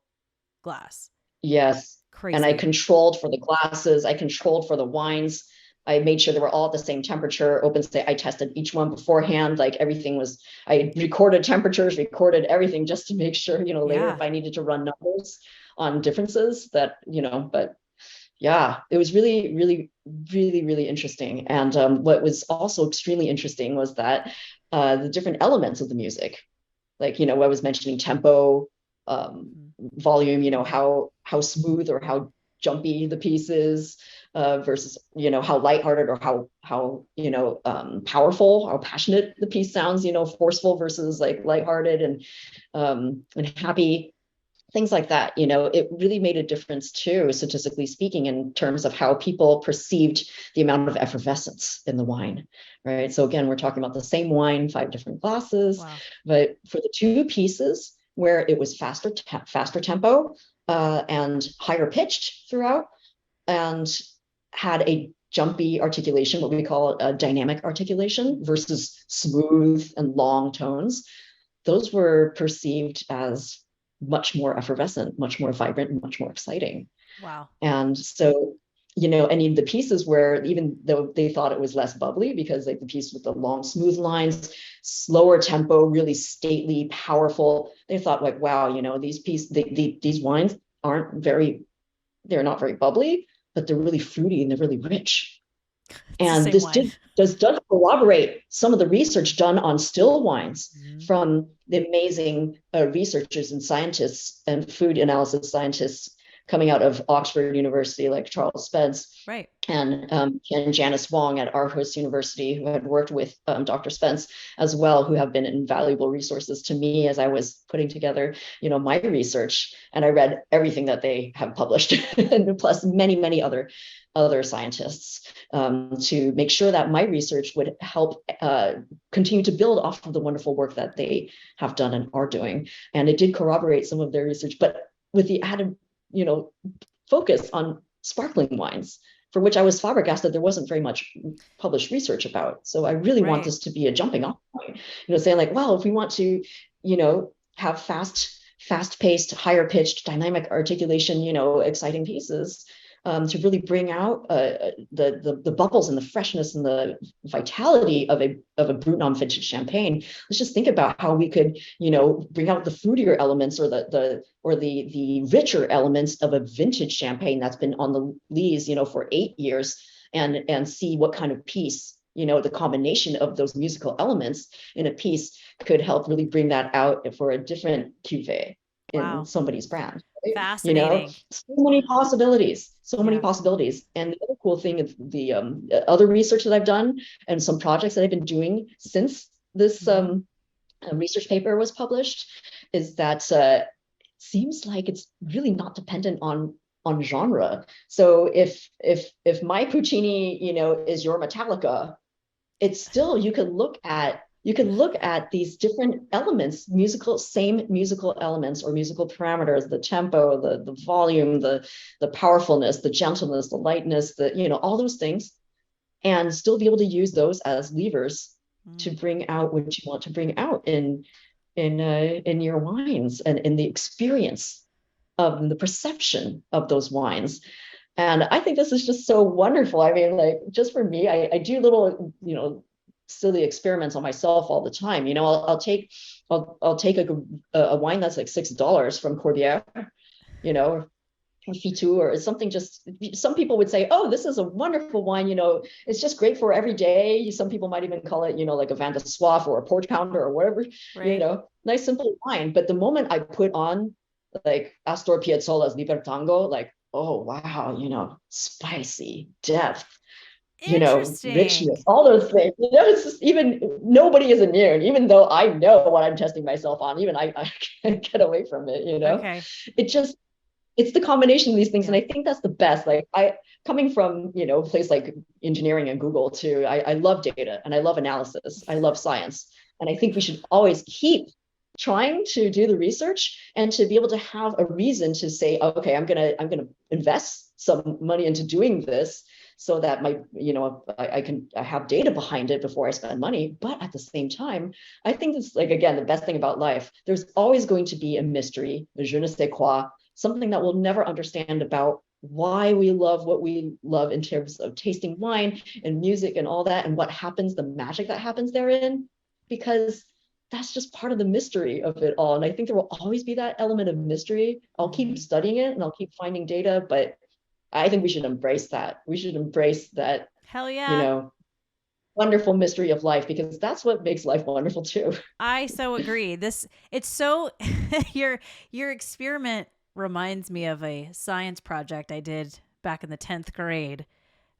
glass. Yes. And I Crazy. controlled for the glasses, I controlled for the wines. I made sure they were all at the same temperature. Open say I tested each one beforehand. Like everything was, I recorded temperatures, recorded everything just to make sure, later Yeah. if I needed to run numbers on differences that, but yeah, it was really, really, really, really interesting. And what was also extremely interesting was that the different elements of the music, like what I was mentioning, tempo, volume, how smooth or how jumpy the piece is, versus how lighthearted or how powerful, how passionate the piece sounds, forceful versus like lighthearted and happy, things like that. It really made a difference too, statistically speaking, in terms of how people perceived the amount of effervescence in the wine, right? So again, we're talking about the same wine, 5 different glasses, Wow. but for the 2 pieces where it was faster tempo, and higher pitched throughout, and had a jumpy articulation, what we call a dynamic articulation, versus smooth and long tones, those were perceived as much more effervescent, much more vibrant, and much more exciting. Wow. And so, any of the pieces where, even though they thought it was less bubbly, because like the piece with the long, smooth lines, slower tempo, really stately, powerful, they thought like, wow, these wines aren't very, they're not very bubbly, but they're really fruity and they're really rich. It's the And same this wine. does corroborate some of the research done on still wines Mm-hmm. from the amazing researchers and scientists and food analysis scientists coming out of Oxford University, like Charles Spence Right. and Janice Wong at Aarhus University, who had worked with Dr. Spence as well, who have been invaluable resources to me as I was putting together, my research. And I read everything that they have published, and plus many, many other scientists, to make sure that my research would help continue to build off of the wonderful work that they have done and are doing. And it did corroborate some of their research, but with the added, focus on sparkling wines, for which I was flabbergasted there wasn't very much published research about. So I really want Right. this to be a jumping off point, saying like, well, if we want to, have fast-paced, higher-pitched, dynamic articulation, exciting pieces, to really bring out the bubbles and the freshness and the vitality of a Brut non vintage champagne. Let's just think about how we could, bring out the fruitier elements or the richer elements of a vintage champagne that's been on the lees, for 8 years, and see what kind of piece, the combination of those musical elements in a piece could help really bring that out for a different cuvee in Wow. somebody's brand. Fascinating. So many possibilities, so many Yeah. possibilities. And the other cool thing is the other research that I've done and some projects that I've been doing since this Mm-hmm. research paper was published is that seems like it's really not dependent on genre. So if my Puccini, is your Metallica, it's still, you can look at these different elements, same musical elements or musical parameters, the tempo, the volume, the powerfulness, the gentleness, the lightness, all those things, and still be able to use those as levers to Mm. bring out what you want to bring out in your wines and in the experience of the perception of those wines. And I think this is just so wonderful. I mean, like, just for me, I do little, silly experiments on myself all the time. I'll take a wine that's like $6 from Corbière, or Fitou or something. Just, some people would say, oh, this is a wonderful wine. It's just great for every day. Some people might even call it, like a vin de soif or a porch pounder or whatever, Right. nice simple wine. But the moment I put on like Astor Piazzolla's Libertango, like, oh wow, spicy depth, richness, Interesting. all those things. It's just, even nobody is immune, even though I know what I'm testing myself on, even I can't get away from it. Okay. It just, it's the combination of these things. And Yeah. I think that's the best. Like, coming from, a place like engineering and Google too, I love data and I love analysis. I love science. And I think we should always trying to do the research and to be able to have a reason to say, okay, I'm gonna invest some money into doing this so that I have data behind it before I spend money. But at the same time, I think it's like, again, the best thing about life, there's always going to be a mystery, a je ne sais quoi, something that we'll never understand about why we love what we love in terms of tasting wine and music and all that, and what happens, the magic that happens therein, because that's just part of the mystery of it all. And I think there will always be that element of mystery. I'll keep studying it and I'll keep finding data, but I think we should embrace that. We should embrace that, Hell you yeah. know, wonderful mystery of life, because that's what makes life wonderful too. I so agree. It's so your experiment reminds me of a science project I did back in the 10th grade.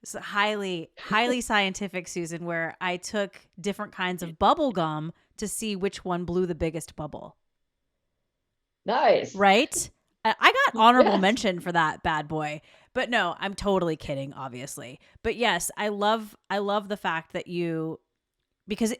It's highly scientific, Susan, where I took different kinds of bubble gum to see which one blew the biggest bubble. Nice. Right? I got honorable Yes. mention for that bad boy. But no, I'm totally kidding, obviously. But yes, I love the fact that because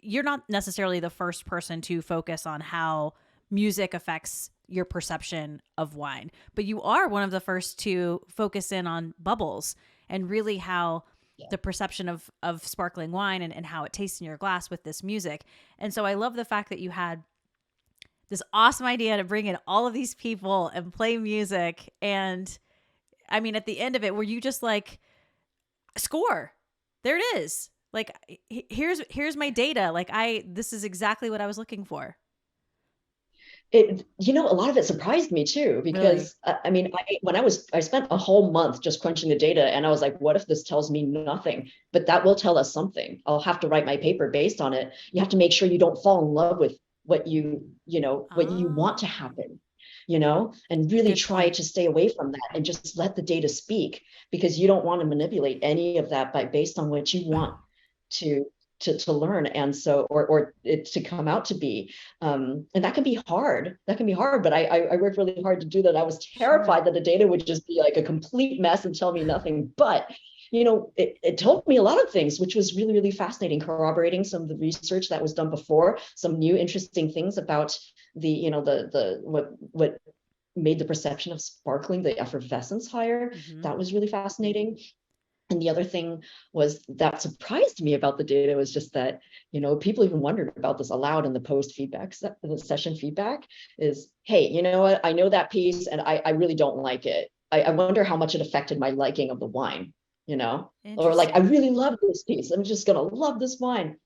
you're not necessarily the first person to focus on how music affects your perception of wine, but you are one of the first to focus in on bubbles and really how Yeah. the perception of sparkling wine and how it tastes in your glass with this music. And so I love the fact that you had this awesome idea to bring in all of these people and play music. And I mean, at the end of it, were you just like, score? There it is. Like, here's my data. Like, this is exactly what I was looking for. A lot of it surprised me too, Really? because I mean, I spent a whole month just crunching the data, and I was like, what if this tells me nothing? But that will tell us something. I'll have to write my paper based on it. You have to make sure you don't fall in love with what you want to Ah, happen, and really good try point. to stay away from that and just let the data speak, because you don't want to manipulate any of that based on what you want to to learn, and so or it to come out to be. And that can be hard. But I worked really hard to do that. I was Sure. terrified that the data would just be like a complete mess and tell me nothing. But it told me a lot of things, which was really, really fascinating, corroborating some of the research that was done before, some new interesting things about the what made the perception of sparkling, the effervescence higher. Mm-hmm. That was really fascinating. And the other thing was that surprised me about the data was just that, people even wondered about this aloud in the post feedback, the session feedback is, hey, you know what? I know that piece and I really don't like it. I wonder how much it affected my liking of the wine, or like, I Interesting. really love this piece. I'm just going to love this wine.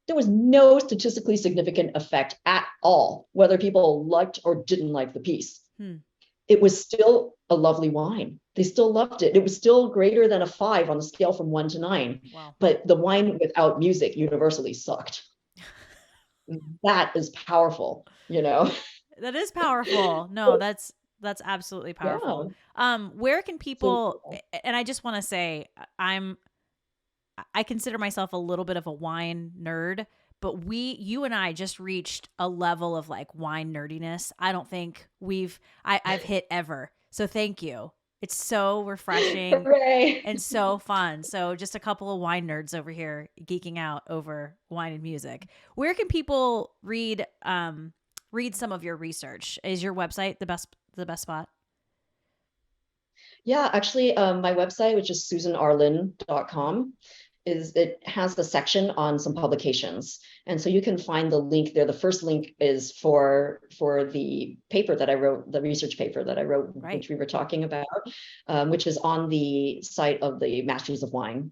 There was no statistically significant effect at all, whether people liked or didn't like the piece. Hmm. It was still a lovely wine. They still loved it. It was still greater than a 5 on the scale from 1 to 9. Wow. But the wine without music universally sucked. That is powerful. That is powerful. No, that's absolutely powerful. Yeah. Where can So people? And I just want to say, I consider myself a little bit of a wine nerd, but you and I just reached a level of like wine nerdiness. I don't think I've hit ever. So thank you. It's so refreshing hooray. and so fun. So just a couple of wine nerds over here geeking out over wine and music. Where can people read some of your research? Is your website the best spot? Yeah, actually, my website, which is susanrlin.com, it has a section on some publications, and so you can find the link there. The first link is for the paper that I wrote, the research paper that I wrote, Right. which we were talking about, which is on the site of the Masters of Wine.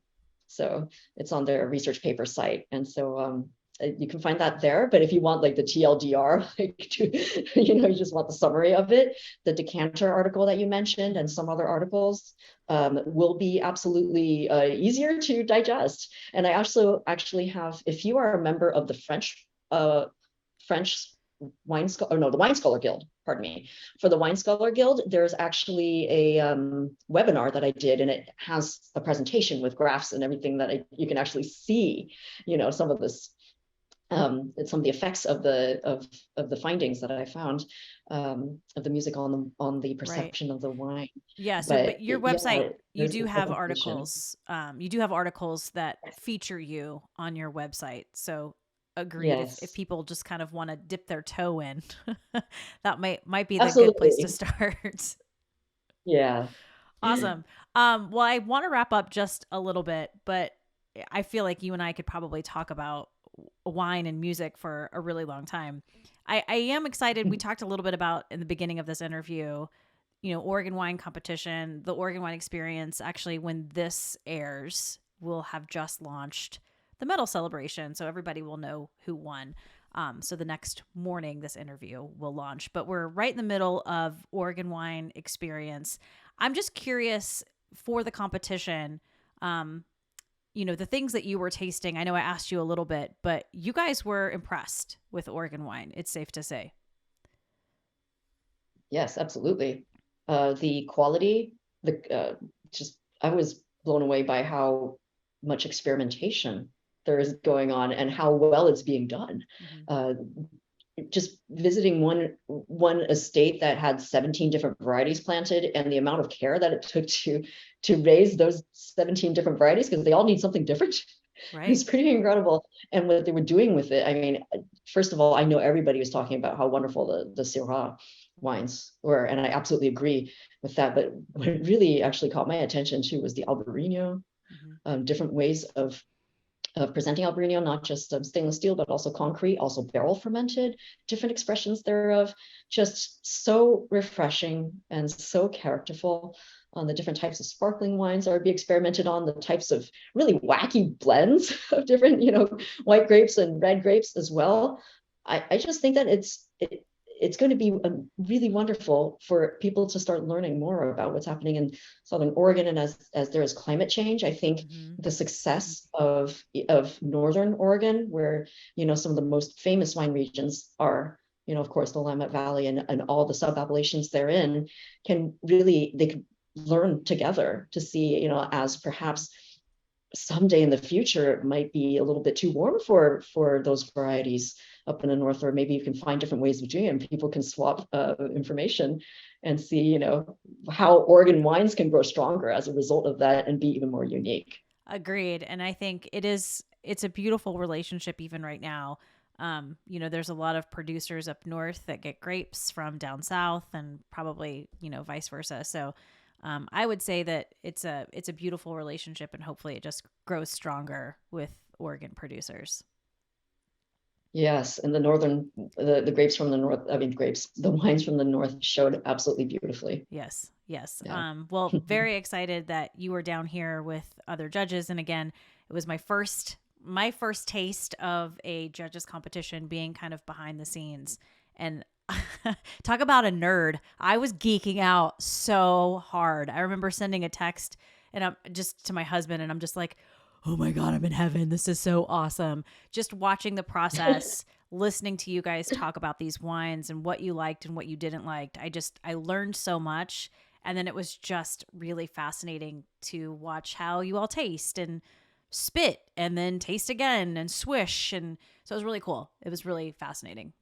So it's on their research paper site, and so you can find that there. But if you want like the TLDR, you just want the summary of it, the decanter article that you mentioned and Mm-hmm. some other articles will be absolutely easier to digest. And I also actually have, if you are a member of the French Wine Scholar, no, the Wine Scholar Guild, pardon me. For the Wine Scholar Guild, there's actually a webinar that I did, and it has a presentation with graphs and everything that you can actually see, some of this, some of the effects of the findings that I found, of the music on the Right. perception of the wine. Yeah. So, but But your yeah, website, you there's do the have presentation. articles. You do have articles that feature you on your website. So agreed. If Yes, people just kind of want to dip their toe in, that might be the good place to absolutely. start. Yeah. Awesome. Well, I want to wrap up just a little bit, but I feel like you and I could probably talk about wine and music for a really long time. I am excited. We talked a little bit about in the beginning of this interview, Oregon Wine Competition, the Oregon Wine Experience. Actually, when this airs, we'll have just launched the medal celebration, so everybody will know who won. So the next morning, this interview will launch. But we're right in the middle of Oregon Wine Experience. I'm just curious for the competition. The things that you were tasting. I know I asked you a little bit, but you guys were impressed with Oregon wine. It's safe to say. Yes, absolutely. The quality, just I was blown away by how much experimentation there is going on and how well it's being done. Mm-hmm. Uh, just visiting one estate that had 17 different varieties planted and the amount of care that it took to raise those 17 different varieties because they all need something different. It was Right. pretty incredible. And what they were doing with it, I mean, first of all, I know everybody was talking about how wonderful the Syrah wines were, and I absolutely agree with that. But what really actually caught my attention too was the Albarino, Mm-hmm. different ways of presenting Albarino, not just stainless steel, but also concrete, also barrel fermented, different expressions thereof. Just so refreshing and so characterful on the different types of sparkling wines that are being experimented on, the types of really wacky blends of different, white grapes and red grapes as well. I just think that it's going to be really wonderful for people to start learning more about what's happening in Southern Oregon. And as there is climate change, I think Mm-hmm. the success of Northern Oregon, where some of the most famous wine regions are, of course, the Willamette Valley and all the sub-appellations therein, they could learn together to see, as perhaps someday in the future it might be a little bit too warm for those varieties up in the north, or maybe you can find different ways of doing it and people can swap information and see how Oregon wines can grow stronger as a result of that and be even more unique. Agreed. And I think it's a beautiful relationship even right now. There's a lot of producers up north that get grapes from down south and probably, vice versa. So I would say that it's a beautiful relationship and hopefully it just grows stronger with Oregon producers. Yes, and the grapes from the north, I mean grapes, the wines from the north showed absolutely beautifully. Yes, yes. Yeah. Well, very excited that you were down here with other judges. And again, it was my first taste of a judges competition being kind of behind the scenes. And talk about a nerd. I was geeking out so hard. I remember sending a text and I'm just to my husband and I'm just like, oh my God, I'm in heaven. This is so awesome. Just watching the process, listening to you guys talk about these wines and what you liked and what you didn't like. I learned so much. And then it was just really fascinating to watch how you all taste and spit and then taste again and swish. And so it was really cool. It was really fascinating.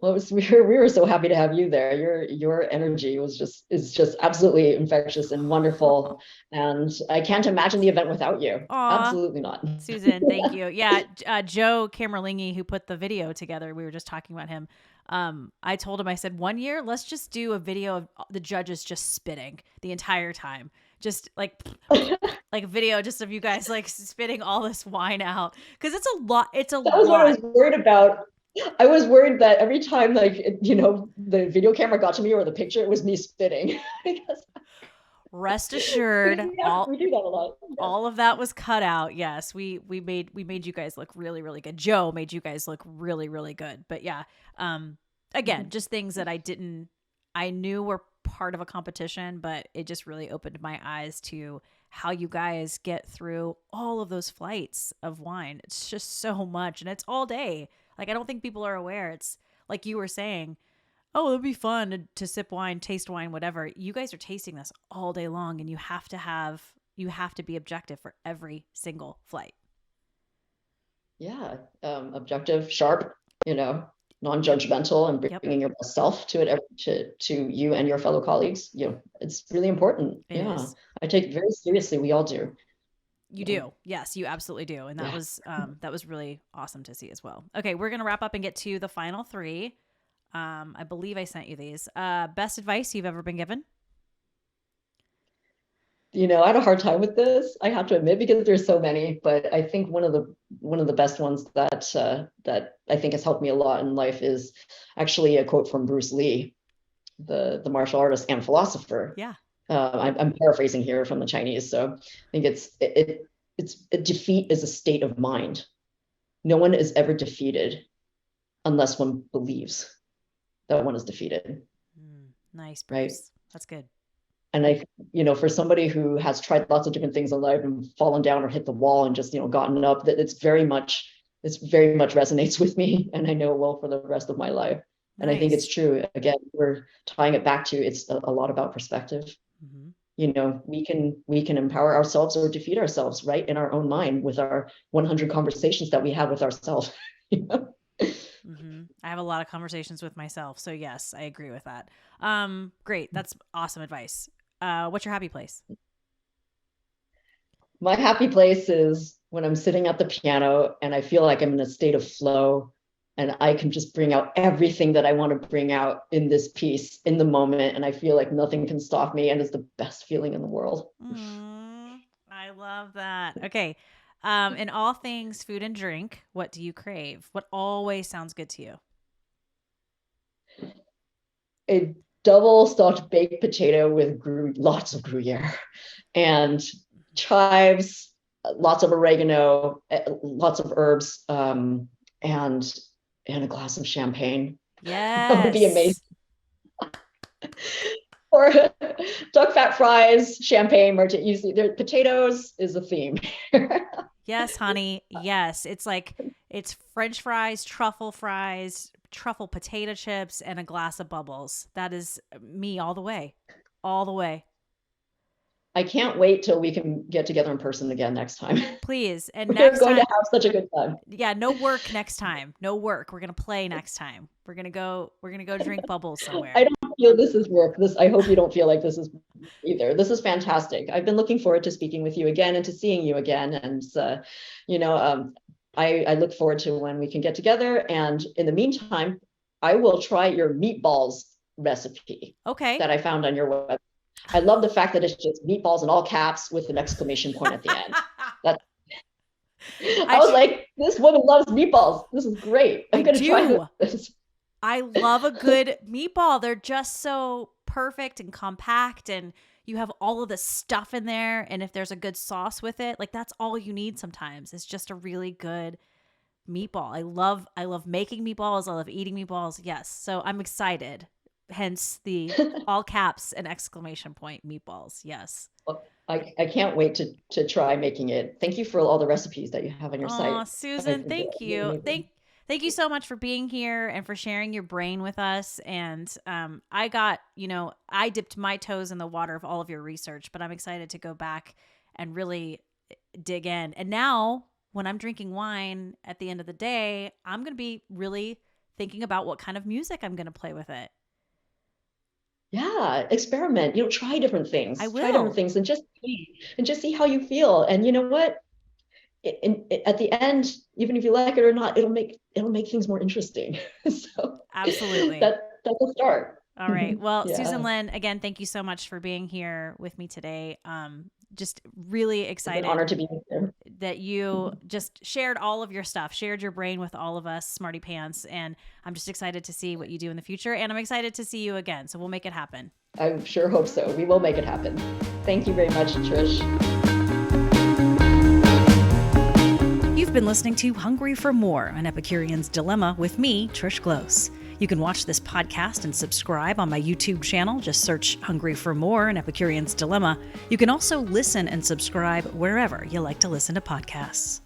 Well, we were so happy to have you there. Your energy is just absolutely infectious and wonderful, and I can't imagine the event without you. Aw, Absolutely not. Susan, thank you. Yeah, Joe Camerlingi, who put the video together, we were just talking about him. I told him, I said, one year, let's just do a video of the judges just spitting the entire time. Just like a video just of you guys like spitting all this wine out. Because it's a lot. It's a That was what I lot. was worried about. I was worried that every time, like, the video camera got to me or the picture, it was me spitting. Because Rest assured, we do that a lot. Yeah. all of that was cut out. Yes, we made you guys look really really good. Joe made you guys look really really good. But yeah, again, just things that I knew were part of a competition, but it just really opened my eyes to how you guys get through all of those flights of wine. It's just so much and it's all day. Like I don't think people are aware. It's like you were saying, oh, it'll be fun to sip wine, taste wine, whatever. You guys are tasting this all day long and you have to be objective for every single flight. Yeah. Objective, sharp, Yep. non-judgmental, and Yep. bringing your best self to it, to you and your fellow colleagues. It's really important. It Yeah. is. I take it very seriously. We all do. You do. Yes, you absolutely do. And that was really awesome to see as well. Okay, we're going to wrap up and get to the final three. I believe I sent you these. Best advice you've ever been given? I had a hard time with this, I have to admit, because there's so many, but I think one of the best ones that I think has helped me a lot in life is actually a quote from Bruce Lee, the martial artist and philosopher. Yeah. I'm paraphrasing here from the Chinese, so I think it's a defeat is a state of mind. No one is ever defeated unless one believes that one is defeated. Nice, Bruce. Right? That's good. And for somebody who has tried lots of different things in life and fallen down or hit the wall and just, gotten up, that it's very much resonates with me, and I know it will for the rest of my life. Nice. And I think it's true. Again, we're tying it back to, it's a lot about perspective. We can empower ourselves or defeat ourselves right in our own mind with our 100 conversations that we have with ourselves. I have a lot of conversations with myself. So yes, I agree with that. Great. That's awesome advice. What's your happy place? My happy place is when I'm sitting at the piano and I feel like I'm in a state of flow and I can just bring out everything that I want to bring out in this piece in the moment. And I feel like nothing can stop me. And it's the best feeling in the world. I love that. Okay. In all things food and drink, what do you crave? What always sounds good to you? A double stuffed baked potato with lots of Gruyere and chives, lots of oregano, lots of herbs, and a glass of champagne. Yes. That would be amazing. Or duck fat fries, champagne, martini. You see, potatoes is a theme. Yes, honey. Yes. It's French fries, truffle potato chips, and a glass of bubbles. That is me all the way. All the way. I can't wait till we can get together in person again next time. Please. And we're going to have such a good time. Yeah, no work next time. No work. We're going to play next time. We're going to go drink bubbles somewhere. I don't feel this is work. I hope you don't feel like this is either. This is fantastic. I've been looking forward to speaking with you again and to seeing you again. And, I look forward to when we can get together. And in the meantime, I will try your meatballs recipe. Okay. That I found on your website. I love the fact that it's just meatballs in all caps with an exclamation point at the end. I was like, this woman loves meatballs. This is great. I'm going to try this. I love a good meatball. They're just so perfect and compact, and you have all of the stuff in there. And if there's a good sauce with it, that's all you need sometimes. It's just a really good meatball. I love making meatballs. I love eating meatballs. Yes. So I'm excited. Hence the all caps and exclamation point meatballs. Yes. Well, I can't wait to try making it. Thank you for all the recipes that you have on your site. Oh, Susan, thank you. Thank you so much for being here and for sharing your brain with us. And I dipped my toes in the water of all of your research, but I'm excited to go back and really dig in. And now when I'm drinking wine at the end of the day, I'm going to be really thinking about what kind of music I'm going to play with it. Yeah, experiment, try different things. I will. Try different things and just see how you feel. And you know what? At the end, even if you like it or not, it'll make things more interesting. So absolutely. That's a start. All right. Well, yeah. Susan Lin, again, thank you so much for being here with me today. Just really excited. It's an honor to be here. That you just shared all of your stuff, shared your brain with all of us smarty pants. And I'm just excited to see what you do in the future. And I'm excited to see you again. So we'll make it happen. I sure hope so. We will make it happen. Thank you very much, Trish. You've been listening to Hungry for More, an Epicurean's Dilemma with me, Trish Close. You can watch this podcast and subscribe on my YouTube channel. Just search Hungry for More, an Epicurean's Dilemma. You can also listen and subscribe wherever you like to listen to podcasts.